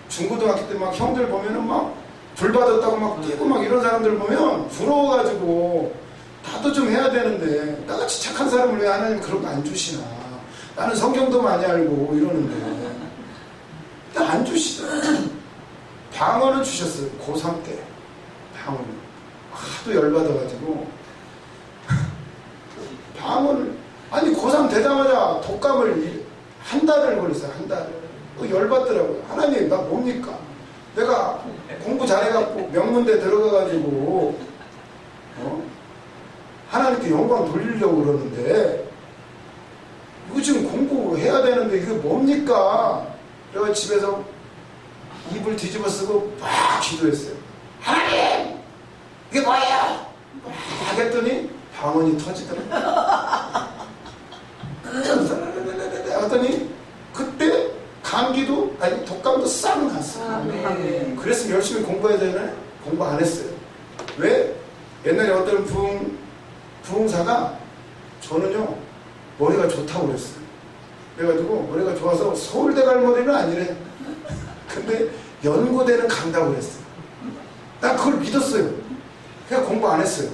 A: 중고등학교 때 형들 보면은 불 받았다고 뛰고 이런 사람들 보면 부러워가지고 나도 좀 해야 되는데 나같이 착한 사람을 왜 하나님 그런 거 안 주시나. 나는 성경도 많이 알고 이러는데 안 주시더라고요. 방언은 주셨어요. 고3 때 방언을 하도 열받아가지고 방언을 고3 되자마자 독감을 한 달을 걸렸어요. 한 달을. 열받더라고요. 하나님 나 뭡니까? 내가 공부 잘해갖고 명문대 들어가가지고 하나님께 영광 돌리려고 그러는데 이거 지금 공부해야 되는데 이게 뭡니까? 그래서 집에서 입을 뒤집어 쓰고 막 기도했어요. 하나님! 이게 뭐예요? 막 했더니 방언이 터지더라고요. 갔더니 그때 감기도 아니 독감도 싹 났어요. 그랬으면 열심히 공부해야 되나요? 공부 안 했어요. 왜? 옛날에 어떤 부흥사가 저는요 머리가 좋다고 그랬어요. 그래가지고 머리가 좋아서 서울대 갈 머리는 아니래. 근데 연고대는 간다고 그랬어요. 난 그걸 믿었어요. 그냥 공부 안 했어요.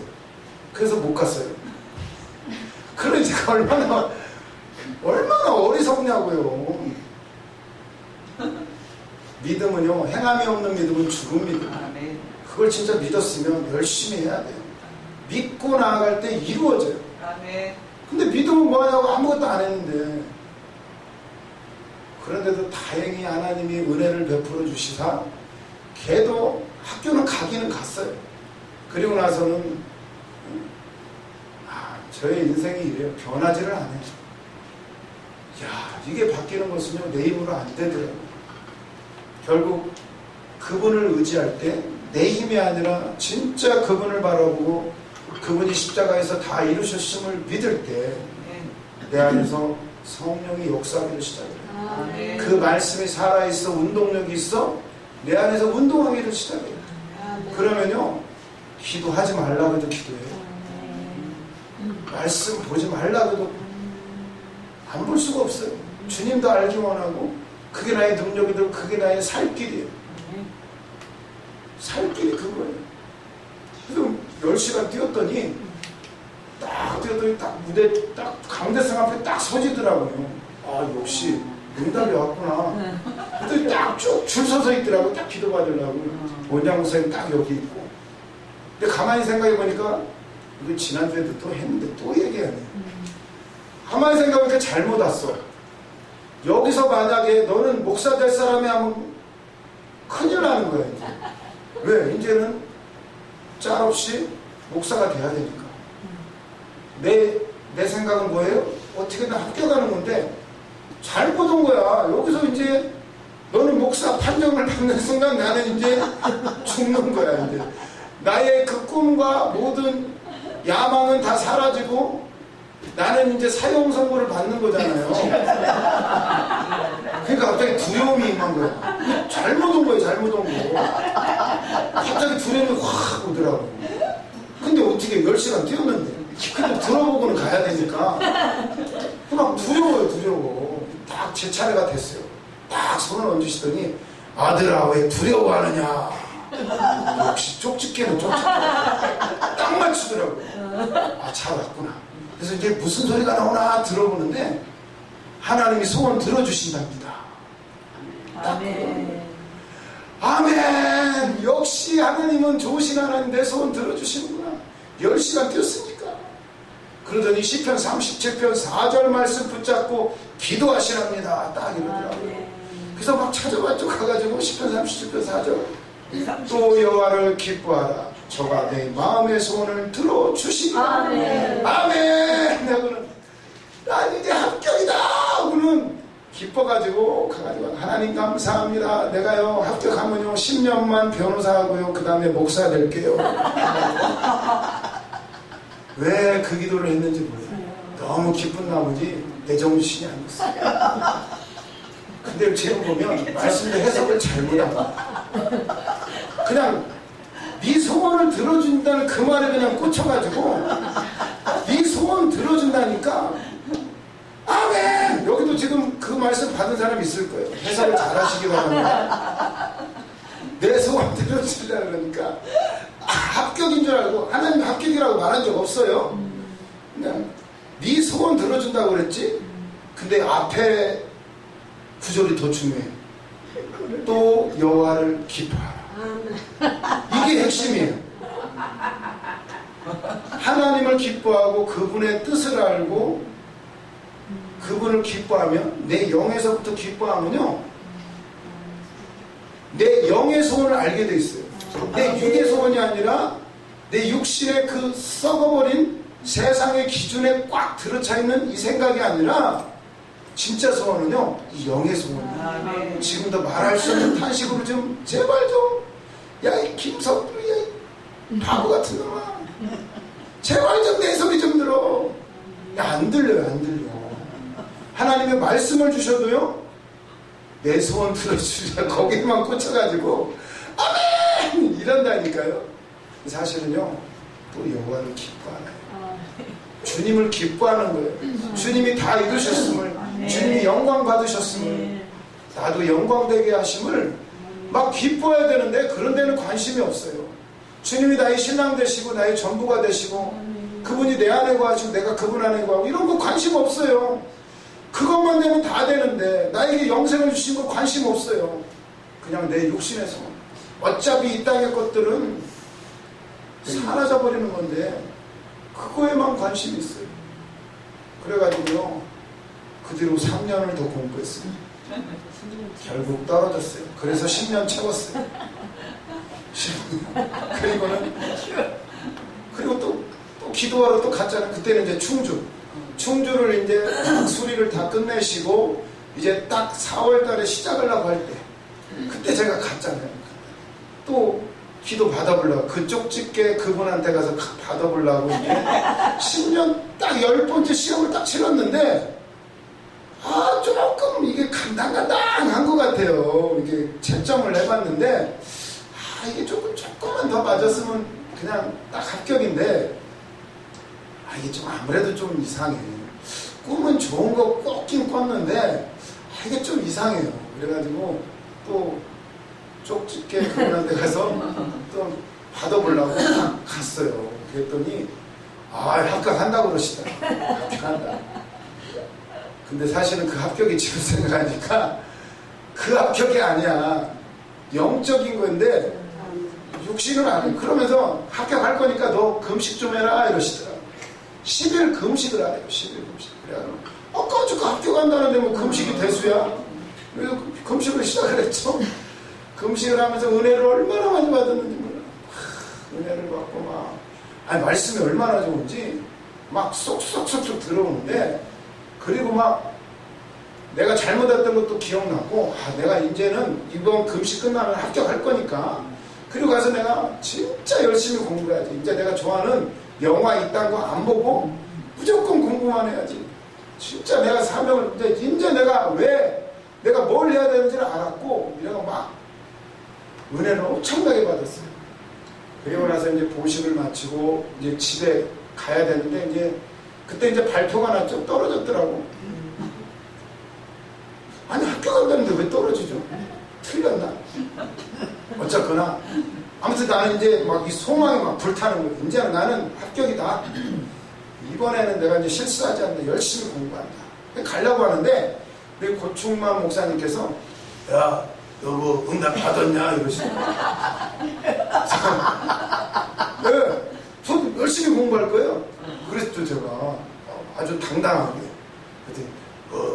A: 그래서 못 갔어요. 그러니 제가 얼마나 어리석냐고요. 믿음은요, 행함이 없는 믿음은 죽은 믿음. 그걸 진짜 믿었으면 열심히 해야 돼요. 믿고 나아갈 때 이루어져요. 근데 믿음은 뭐하냐고 아무것도 안 했는데, 그런데도 다행히 하나님이 은혜를 베풀어 주시사 걔도 학교는 가기는 갔어요. 그리고 나서는 저의 인생이 이래요. 변하지를 않아요. 이게 바뀌는 것은요 내 힘으로 안 되더라고요. 결국 그분을 의지할 때 내 힘이 아니라 진짜 그분을 바라보고 그분이 십자가에서 다 이루셨음을 믿을 때 내 안에서 성령이 역사하기를 시작해요. 그 말씀이 살아있어 운동력이 있어 내 안에서 운동하기를 시작해요. 그러면요 기도하지 말라고 해도 기도해요. 말씀 보지 말라고 해도 안 볼 수가 없어요. 주님도 알기 원하고 그게 나의 능력이 되고 그게 나의 살 길이에요. 살 길이 그거예요. 그래서 10시간 뛰었더니 딱 무대 딱 강대상 앞에 딱 서지더라고요. 역시 응답이 왔구나. 그랬더니 딱 쭉 줄 서서 있더라고요. 딱 기도 받으려고. 원장 목사님 딱 여기 있고. 근데 가만히 생각해 보니까 이거 지난주에도 또 했는데 또 얘기하네. 가만히 생각해보니까 잘못 왔어. 여기서 만약에 너는 목사 될 사람이 하면 큰일 나는 거야. 이제. 왜? 이제는 짤없이 목사가 돼야 되니까. 내 생각은 뭐예요? 어떻게든 합격하는 건데 잘못 온 거야. 여기서 이제 너는 목사 판정을 받는 순간 나는 이제 죽는 거야. 이제 나의 그 꿈과 모든 야망은 다 사라지고 나는 이제 사형 선고를 받는 거잖아요. 그러니까 갑자기 두려움이 임한 거야. 잘못 온 거예요. 잘못 온 거. 갑자기 두려움이 확 오더라고. 근데 어떻게 10시간 뛰었는데 근데 들어보고는 가야 되니까 막 두려워. 딱 제 차례가 됐어요. 딱 손을 얹으시더니 아들아 왜 두려워하느냐. 역시 쪽집게는 쪽집게. 딱 맞추더라고요. 잘 왔구나. 그래서 이제 무슨 소리가 나오나 들어보는데 하나님이 소원 들어주신답니다. 아멘. 역시 하나님은 좋으신 하나님 내 소원 들어주시는구나. 10시간 뛰었으니까. 그러더니 시편 37편 4절 말씀 붙잡고 기도하시랍니다. 딱 이러더라고요. 그래서 막 찾아봤죠. 가가지고 시편 37편 4절 또 여호와를 기뻐하라. 저가 내 마음의 소원을 들어주시리라. 아멘. 아멘. 난 이제 합격이다. 하고는 기뻐가지고 가가지고 하나님 감사합니다. 내가요 합격하면요 10년만 변호사하고요 그 다음에 목사 될게요. 왜 그 기도를 했는지 몰라요. 너무 기쁜 나머지 내 정신이 안 났어요. 근데 지금 보면 말씀도 해석을 잘못한 거야. 그냥 네 소원을 들어준다는 그 말에 그냥 꽂혀가지고 네 소원 들어준다니까. 아멘. 여기도 지금 그 말씀 받은 사람이 있을 거예요. 해석을 잘 하시기 바랍니다. 내 소원 들어주려 그러니까 합격인 줄 알고 하나님 합격이라고 말한 적 없어요. 그냥 네 소원 들어준다고 그랬지. 근데 앞에 구절이 더 중요해. 또 여호와를 기뻐하라. 이게 핵심이에요. 하나님을 기뻐하고 그분의 뜻을 알고 그분을 기뻐하면 내 영에서부터 기뻐하면요 내 영의 소원을 알게 돼 있어요. 내 육의 소원이 아니라 내 육신의 그 썩어버린 세상의 기준에 꽉 들어차 있는 이 생각이 아니라 진짜 소원은요 이 영의 소원이에요. 지금도 말할 수 없는 탄식으로 좀 제발 좀 야 이 김석두 야 이 바보 같은 놈아 제발 좀 내 소리 좀 들어. 야 안 들려요. 안 들려. 하나님의 말씀을 주셔도요, 내 소원 들어주시라 거기만 꽂혀가지고 아멘 이런다니까요. 사실은요, 또 여호와를 기뻐하나요? 주님을 기뻐하는 거예요. 주님이 다 이루셨음을, 주님이 영광 받으셨음을, 나도 영광되게 하심을 막 기뻐해야 되는데 그런 데는 관심이 없어요. 주님이 나의 신랑 되시고 나의 전부가 되시고 그분이 내 안에 거하시고 내가 그분 안에 거하고 이런 거 관심 없어요. 그것만 되면 다 되는데 나에게 영생을 주신 거 관심 없어요. 그냥 내 육신에서 어차피 이 땅의 것들은 사라져버리는 건데 그거에만 관심이 있어요. 그래가지고요, 그 뒤로 3년을 더 공부했어요. 결국 떨어졌어요. 그래서 10년 채웠어요. 그리고 또 기도하러 또 갔잖아요. 그때는 이제 충주를 이제 수리를 다 끝내시고 이제 딱 4월 달에 시작하려고 할 때 그때 제가 갔잖아요. 또 기도 받아보려고 그 쪽집게 그분한테 가서 받아보려고 이제 10년 딱 10번째 시험을 딱 치렀는데 조금 이게 간당간당한 것 같아요. 이게 채점을 해봤는데 이게 조금만 더 맞았으면 그냥 딱 합격인데 이게 좀 아무래도 좀 이상해. 꿈은 좋은 거 꽂긴 꿨는데 이게 좀 이상해요. 그래가지고 또 쪽집게 그분한테 가서 또 받아보려고 딱 갔어요. 그랬더니 합격한다고 그러시더라고요. 합격한다. 근데 사실은 그 합격이 지금 생각하니까 그 합격이 아니야. 영적인 건데 육신은 아니에요. 그러면서 합격할 거니까 너 금식 좀 해라 이러시더라고요. 10일 금식을 하래요. 10일 금식. 그래가지고 아까 합격한다는데 뭐 금식이 대수야. 그래서 금식을 시작을 했죠. 금식을 하면서 은혜를 얼마나 많이 받았는지 몰라. 은혜를 받고 말씀이 얼마나 좋은지 막 쏙쏙쏙쏙 들어오는데, 그리고 막 내가 잘못했던 것도 기억나고 내가 이제는 이번 금식 끝나면 합격할 거니까 그리고 가서 내가 진짜 열심히 공부해야지. 이제 내가 좋아하는 영화 이딴 거 안 보고 무조건 공부만 해야지. 진짜 내가 사명을 이제 내가 뭘 해야 되는지를 알았고 내가 막 은혜를 엄청나게 받았어요. 그리고 나서 이제 보식을 마치고 이제 집에 가야 되는데 이제 그때 이제 발표가 났죠. 떨어졌더라고. 아니 합격한다는데 왜 떨어지죠? 틀렸나? 어쨌거나 아무튼 나는 이제 막 이 소망이 막 불타는 거예요. 이제 나는 합격이다. 이번에는 내가 이제 실수하지 않는다. 열심히 공부한다. 가려고 하는데 우리 고충만 목사님께서 야, 너 뭐 응답 받았냐? 이러시더라고요. 네, 저 열심히 공부할 거예요. 그래서 제가 아주 당당하게 그랬더니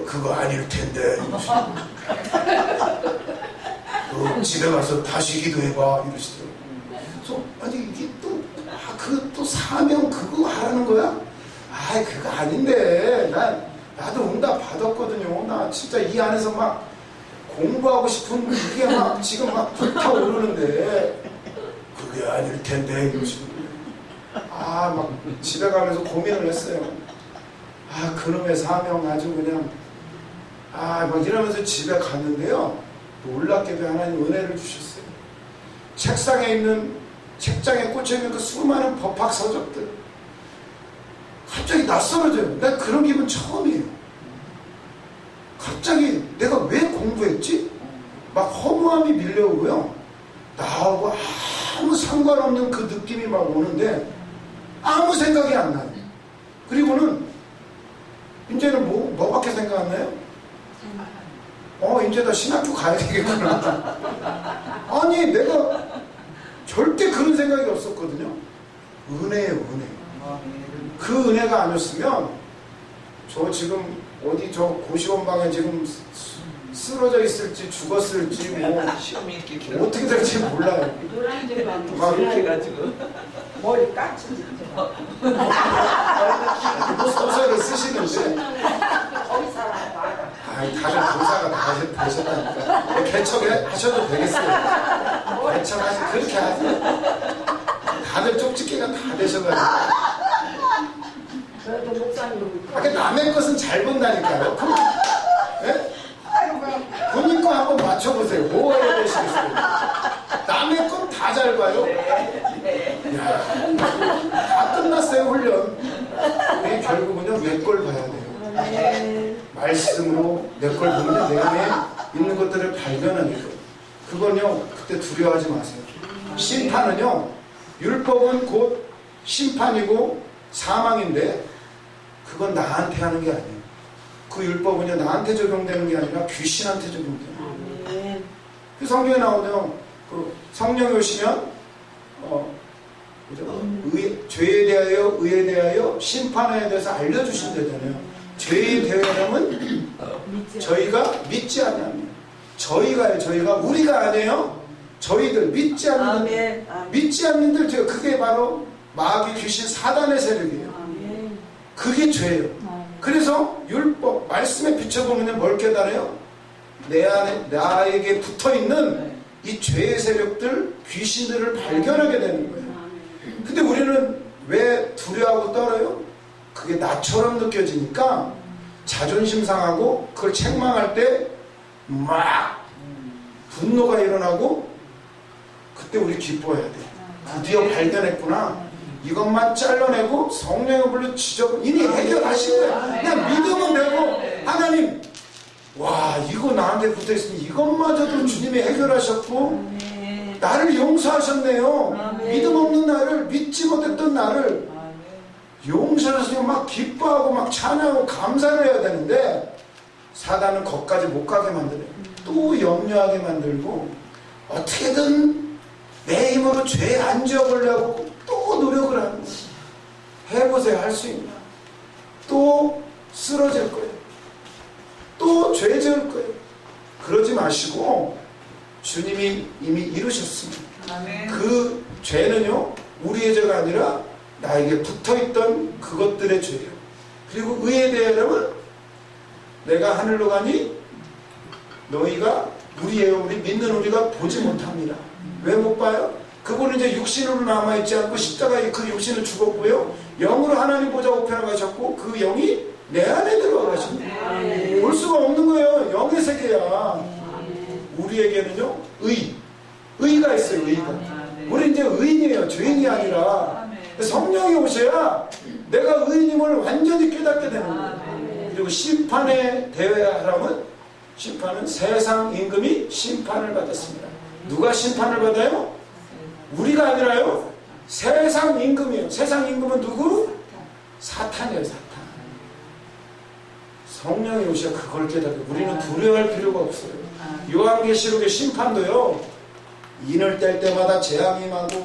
A: 그거 아닐 텐데 너 집에 가서 다시 기도해봐 이러시더라고요. 그래서 아니 이게 또 사명 그거 하라는 거야? 그거 아닌데 나도 응답 받았거든요. 나 진짜 이 안에서 막 공부하고 싶은 그게 막 지금 막 불타오르는데 그게 아닐 텐데 이러시는 거예요. 막 집에 가면서 고민을 했어요. 그놈의 사명 아주 그냥 막 이러면서 집에 갔는데요. 놀랍게도 하나님 은혜를 주셨어요. 책장에 꽂혀있는 그 수많은 법학 서적들 갑자기 낯설어져요. 내가 그런 기분 처음이에요. 갑자기 내가 왜 공부했지? 막 허무함이 밀려오고요. 나하고 아무 상관없는 그 느낌이 막 오는데 아무 생각이 안 나요. 그리고는 이제는 뭐밖에 생각 안 나요? 이제 나 신학교 가야 되겠구나. 아니 내가 절대 그런 생각이 없었거든요. 은혜예요, 은혜. 그 은혜가 아니었으면 저 지금 어디 저 고시원방에 지금 쓰러져 있을지 죽었을지 어떻게 될지 몰라요.
B: 막 이렇게 해가지고 머리 깎지.
A: 소설을 쓰시는데
B: 거기 살아요.
A: 다들 도사가 다 되셨다니까. 개척하셔도 되겠어요. 개척하시 그렇게 하세요. 다들 쪽집게가 다 되셔가지고.
B: 그래도 목사님
A: 아까 남의 것은 잘 본다니까요. 예? 본인 거 한번 맞춰보세요. 뭐 해야 되시겠어요? 남의 건 다 잘 봐요. 야, 다 끝났어요, 훈련. 우리 결국은요, 내 걸 봐야 돼요. 말씀으로 내 걸 보면 내 안에 있는 것들을 발견하는 거예요. 그건요, 그때 두려워하지 마세요. 심판은요, 율법은 곧 심판이고 사망인데, 그건 나한테 하는 게 아니에요. 그 율법은요, 나한테 적용되는 게 아니라 귀신한테 적용되는 거예요. 그 성경에 나오면, 그 성령이 오시면, 죄에 대하여, 의에 대하여, 심판에 대해서 알려주신다잖아요. 죄에 대하여는 저희가 믿지 않는, 저희가 우리가 아니에요. 저희들 믿지 않는, 믿지 않는 들, 그게 바로 마귀, 귀신, 사단의 세력이에요. 그게 죄예요. 그래서 율법, 말씀에 비춰보면 뭘 깨달아요? 내 안에, 나에게 붙어있는 이 죄의 세력들, 귀신들을 발견하게 되는 거예요. 근데 우리는 왜 두려워하고 떨어요? 그게 나처럼 느껴지니까 자존심 상하고 그걸 책망할 때 막 분노가 일어나고 그때 우리 기뻐해야 돼. 드디어 발견했구나. 이것만 잘라내고 성령의 불로 이니 해결하신 거야. 그냥 믿으면 되고, 하나님, 와, 이거 나한테 붙어있으니 이것마저도 주님이 해결하셨고 나를 용서하셨네요. 믿음 없는 나를, 믿지 못했던 나를 용서하셔서 막 기뻐하고 막 찬양하고 감사를 해야 되는데, 사단은 거기까지 못 가게 만들어요. 또 염려하게 만들고 어떻게든 내 힘으로 죄 안 지어보려고 또 노력을 하는 거예요. 해보세요. 할 수 있나? 또 쓰러질 거예요. 또 죄 지을 거예요. 그러지 마시고 주님이 이미 이루셨습니다. 그 죄는요, 우리의 죄가 아니라 나에게 붙어있던 그것들의 죄예요. 그리고 의에 대하여는 내가 하늘로 가니 너희가 우리예요. 우리 믿는 우리가 보지 못합니다. 왜 못 봐요? 그분은 이제 육신으로 남아있지 않고 십자가에 그 육신을 죽었고요, 영으로 하나님 보좌 우편에 가셨고 그 영이 내 안에 들어가 가십니다. 볼 수가 없는 거예요. 영의 세계야. 우리에게는요, 의가 있어요. 의가. 우리 이제 의인이에요. 죄인이 아니라. 성령이 오셔야 내가 의인임을 완전히 깨닫게 되는 거예요. 그리고 심판에 대하라면, 심판은 세상 임금이 심판을 받았습니다. 누가 심판을 받아요? 우리가 아니라요, 세상 임금이에요. 세상 임금은 누구? 사탄이에요. 사탄. 성령이 오셔야 그걸 깨닫고, 우리는 두려워할 필요가 없어요. 요한계시록의 심판도요, 인을 뗄 때마다 재앙이 임하고,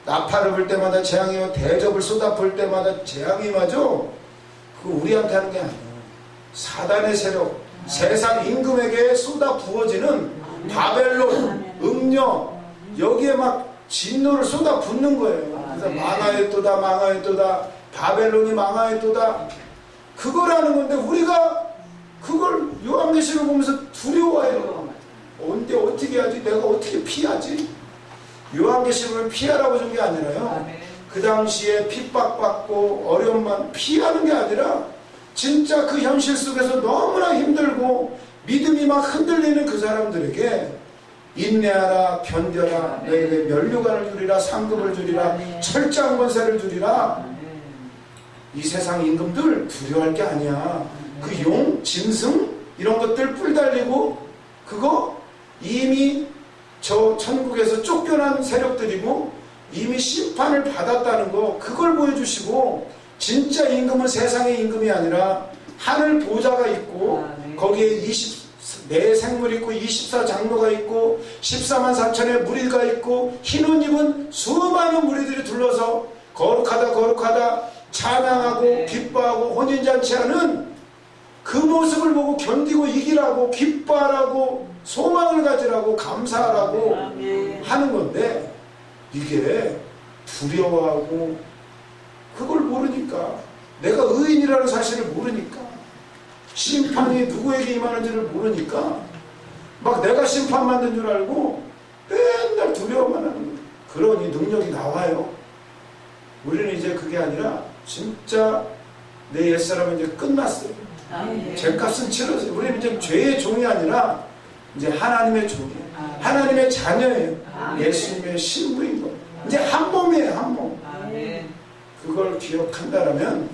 A: 나팔을 불 때마다 재앙이 임하고, 대접을 쏟아 부을 때마다 재앙이 임하죠. 그거 우리한테 하는 게 아니에요. 사단의 세력, 세상 임금에게 쏟아 부어지는 바벨론, 음녀, 여기에 막 진노를 쏟아 붓는 거예요. 그래서 망하였도다, 망하였도다, 바벨론이 망하였도다, 그거라는 건데, 우리가 그걸 요한계시록 보면서 두려워해요. 언제 어떻게 하지? 내가 어떻게 피하지? 요한계시록은 피하라고 준 게 아니라요, 그 당시에 핍박받고 어려움만 피하는 게 아니라 진짜 그 현실 속에서 너무나 힘들고 믿음이 막 흔들리는 그 사람들에게 인내하라, 견뎌라, 너에게 면류관을 주리라, 상급을 주리라, 철저한 권세를 주리라. 이 세상 임금들 두려워할 게 아니야. 그 용, 짐승 이런 것들 뿔 달리고 그거 이미 저 천국에서 쫓겨난 세력들이고 이미 심판을 받았다는 거, 그걸 보여주시고, 진짜 임금은 세상의 임금이 아니라 하늘 보좌가 있고 거기에 24생물 있고 24장로가 있고 14만 4천의 무리가 있고 흰 옷 입은 수많은 무리들이 둘러서 거룩하다 거룩하다 찬양하고 기뻐하고 혼인잔치하는 그 모습을 보고 견디고 이기라고, 기뻐하라고, 소망을 가지라고, 감사하라고 하는 건데, 이게 두려워하고 그걸 모르니까, 내가 의인이라는 사실을 모르니까, 심판이 누구에게 임하는지를 모르니까 막 내가 심판받는 줄 알고 맨날 두려워만 하는 거예요. 그러니 능력이 나와요. 우리는 이제 그게 아니라 진짜 내 옛사람은 이제 끝났어요. 죄값은 치렀어요. 우리는 이제 죄의 종이 아니라 이제 하나님의 종이에요. 하나님의 자녀예요. 예수님의 신부인 거. 이제 한 몸이에요, 한 몸. 그걸 기억한다라면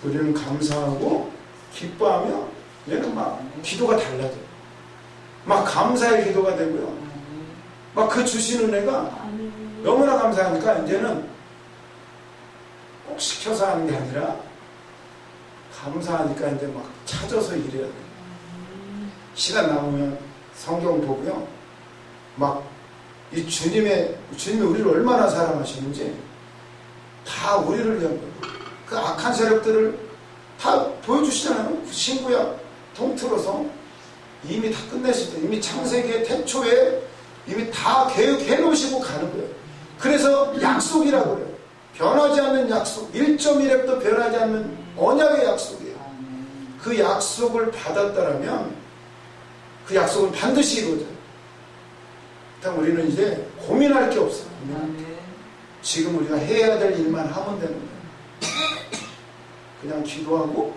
A: 우리는 감사하고 기뻐하며 얘는 막 기도가 달라져요. 막 감사의 기도가 되고요. 막 그 주신 은혜가 너무나 감사하니까 이제는 꼭 시켜서 하는 게 아니라 감사하니까 이제 막 찾아서 일해야 돼요. 시간 남으면 성경 보고요. 막 이 주님이 우리를 얼마나 사랑하시는지 다 우리를 위한 거예요. 그 악한 세력들을 다 보여주시잖아요. 신구약 통틀어서 이미 다 끝내실 때, 이미 창세기의 태초에 이미 다 계획해 놓으시고 가는 거예요. 그래서 약속이라고 그래요. 변하지 않는 약속, 1.1획도 변하지 않는 언약의 약속이에요. 그 약속을 받았다라면 그 약속은 반드시 이루어져요. 일단 우리는 이제 고민할 게 없어요. 지금 우리가 해야 될 일만 하면 되는 거예요. 그냥 기도하고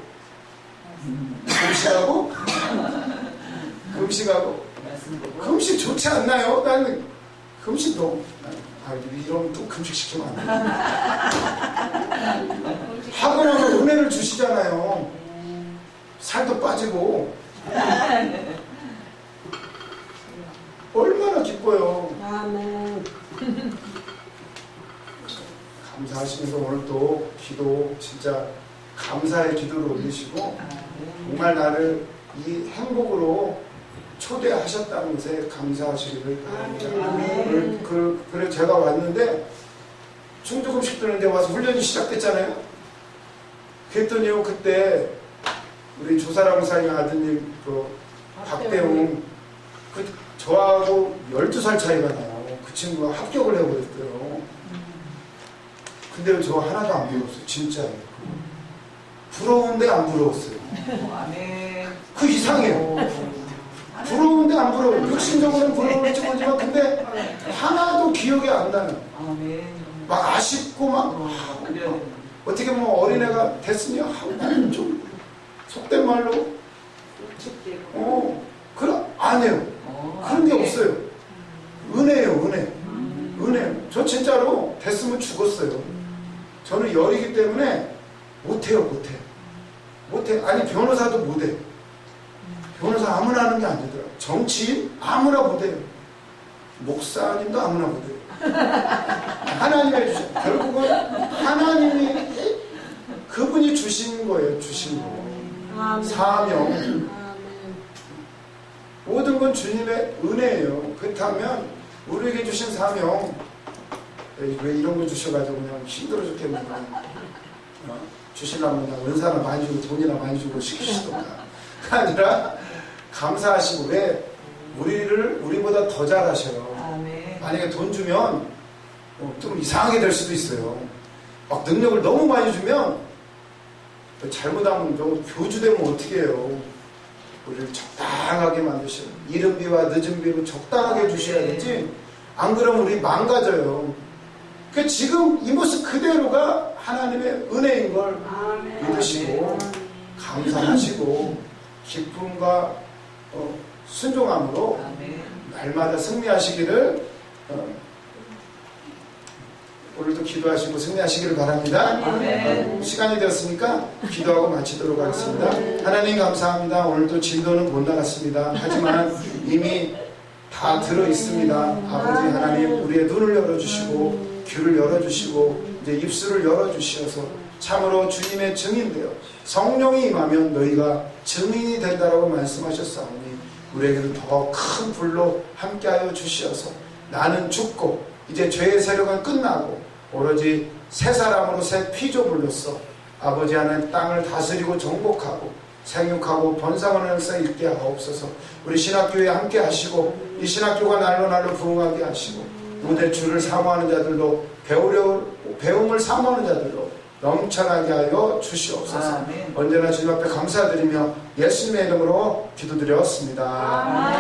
A: 금식하고 금식 좋지 않나요? 나는 금식 너무 이러면 또 금식시키면 안 돼요. 하고 나면 은혜를 주시잖아요. 살도 빠지고 얼마나 기뻐요. 감사하시면서 오늘 또 기도 진짜 감사의 기도를 올리시고 정말 나를 이 행복으로 초대하셨다는 것에 감사하시기를 바랍니다. 그래 제가 왔는데 충주금식 드는데 와서 훈련이 시작됐잖아요. 그랬더니요 그때 우리 조사랑 목사님 아드님 그 박대웅 저하고 12살 차이가 나요. 그 친구가 합격을 해버렸어요. 근데 저 하나도 안 부러웠어요. 진짜요. 부러운데 안 부러웠어요. 그 이상해요. 부러운데 안 부러워요. 육신적으로는 부러울지 모르지만 근데 하나도 기억이 안 나요. 막 아쉽고 막 어떻게 보면 어린애가 됐으니 좀 속된 말로 그럼 안 해요. 그런 게 없어요. 은혜예요, 은혜. 저 진짜로 됐으면 죽었어요. 저는 열이기 때문에 못해요. 아니 변호사도 못해. 변호사 아무나 하는 게 아니더라고요. 정치인 아무나 못해요. 목사님도 아무나 못해요. 하나님이 해주셔. 결국은 하나님이 그분이 주신 거예요. 주신 거. 사명. 모든 건 주님의 은혜예요. 그렇다면 우리에게 주신 사명 왜 이런 거 주셔가지고 그냥 힘들어 죽겠는 거야. 주시려면 은사나 많이 주고 돈이나 많이 주고 시키시던가. 아니라 감사하시고 왜 우리보다 더 잘하셔요. 만약에 돈 주면 좀 이상하게 될 수도 있어요. 막 능력을 너무 많이 주면 잘못하면 교주되면 어떻게 해요. 우리를 적당하게 만드셔요. 이른 비와 늦은 비로 적당하게 주셔야겠지. 안 그러면 우리 망가져요. 그 지금 이 모습 그대로가 하나님의 은혜인 걸 믿으시고 감사하시고 기쁨과 순종함으로 날마다 승리하시기를 오늘도 기도하시고 승리하시기를 바랍니다. 시간이 되었으니까 기도하고 마치도록 하겠습니다. 하나님 감사합니다. 오늘도 진도는 못 나갔습니다. 하지만 이미 다 들어있습니다. 아버지 하나님 우리의 눈을 열어주시고 귀를 열어주시고 이제 입술을 열어주시어서 참으로 주님의 증인되어 성령이 임하면 너희가 증인이 된다라고 말씀하셨사오니 우리에게는 더 큰 불로 함께하여 주시어서 나는 죽고 이제 죄의 세력은 끝나고 오로지 새 사람으로 새 피조물로서 아버지 하나님 땅을 다스리고 정복하고 생육하고 번성하는 역사 있게 하옵소서. 우리 신학교에 함께 하시고 이 신학교가 날로 부흥하게 하시고 무대 주를 사모하는 자들로 배움을 사모하는 자들로 넘쳐나게 하여 주시옵소서. 언제나 주님 앞에 감사드리며 예수님의 이름으로 기도드렸습니다.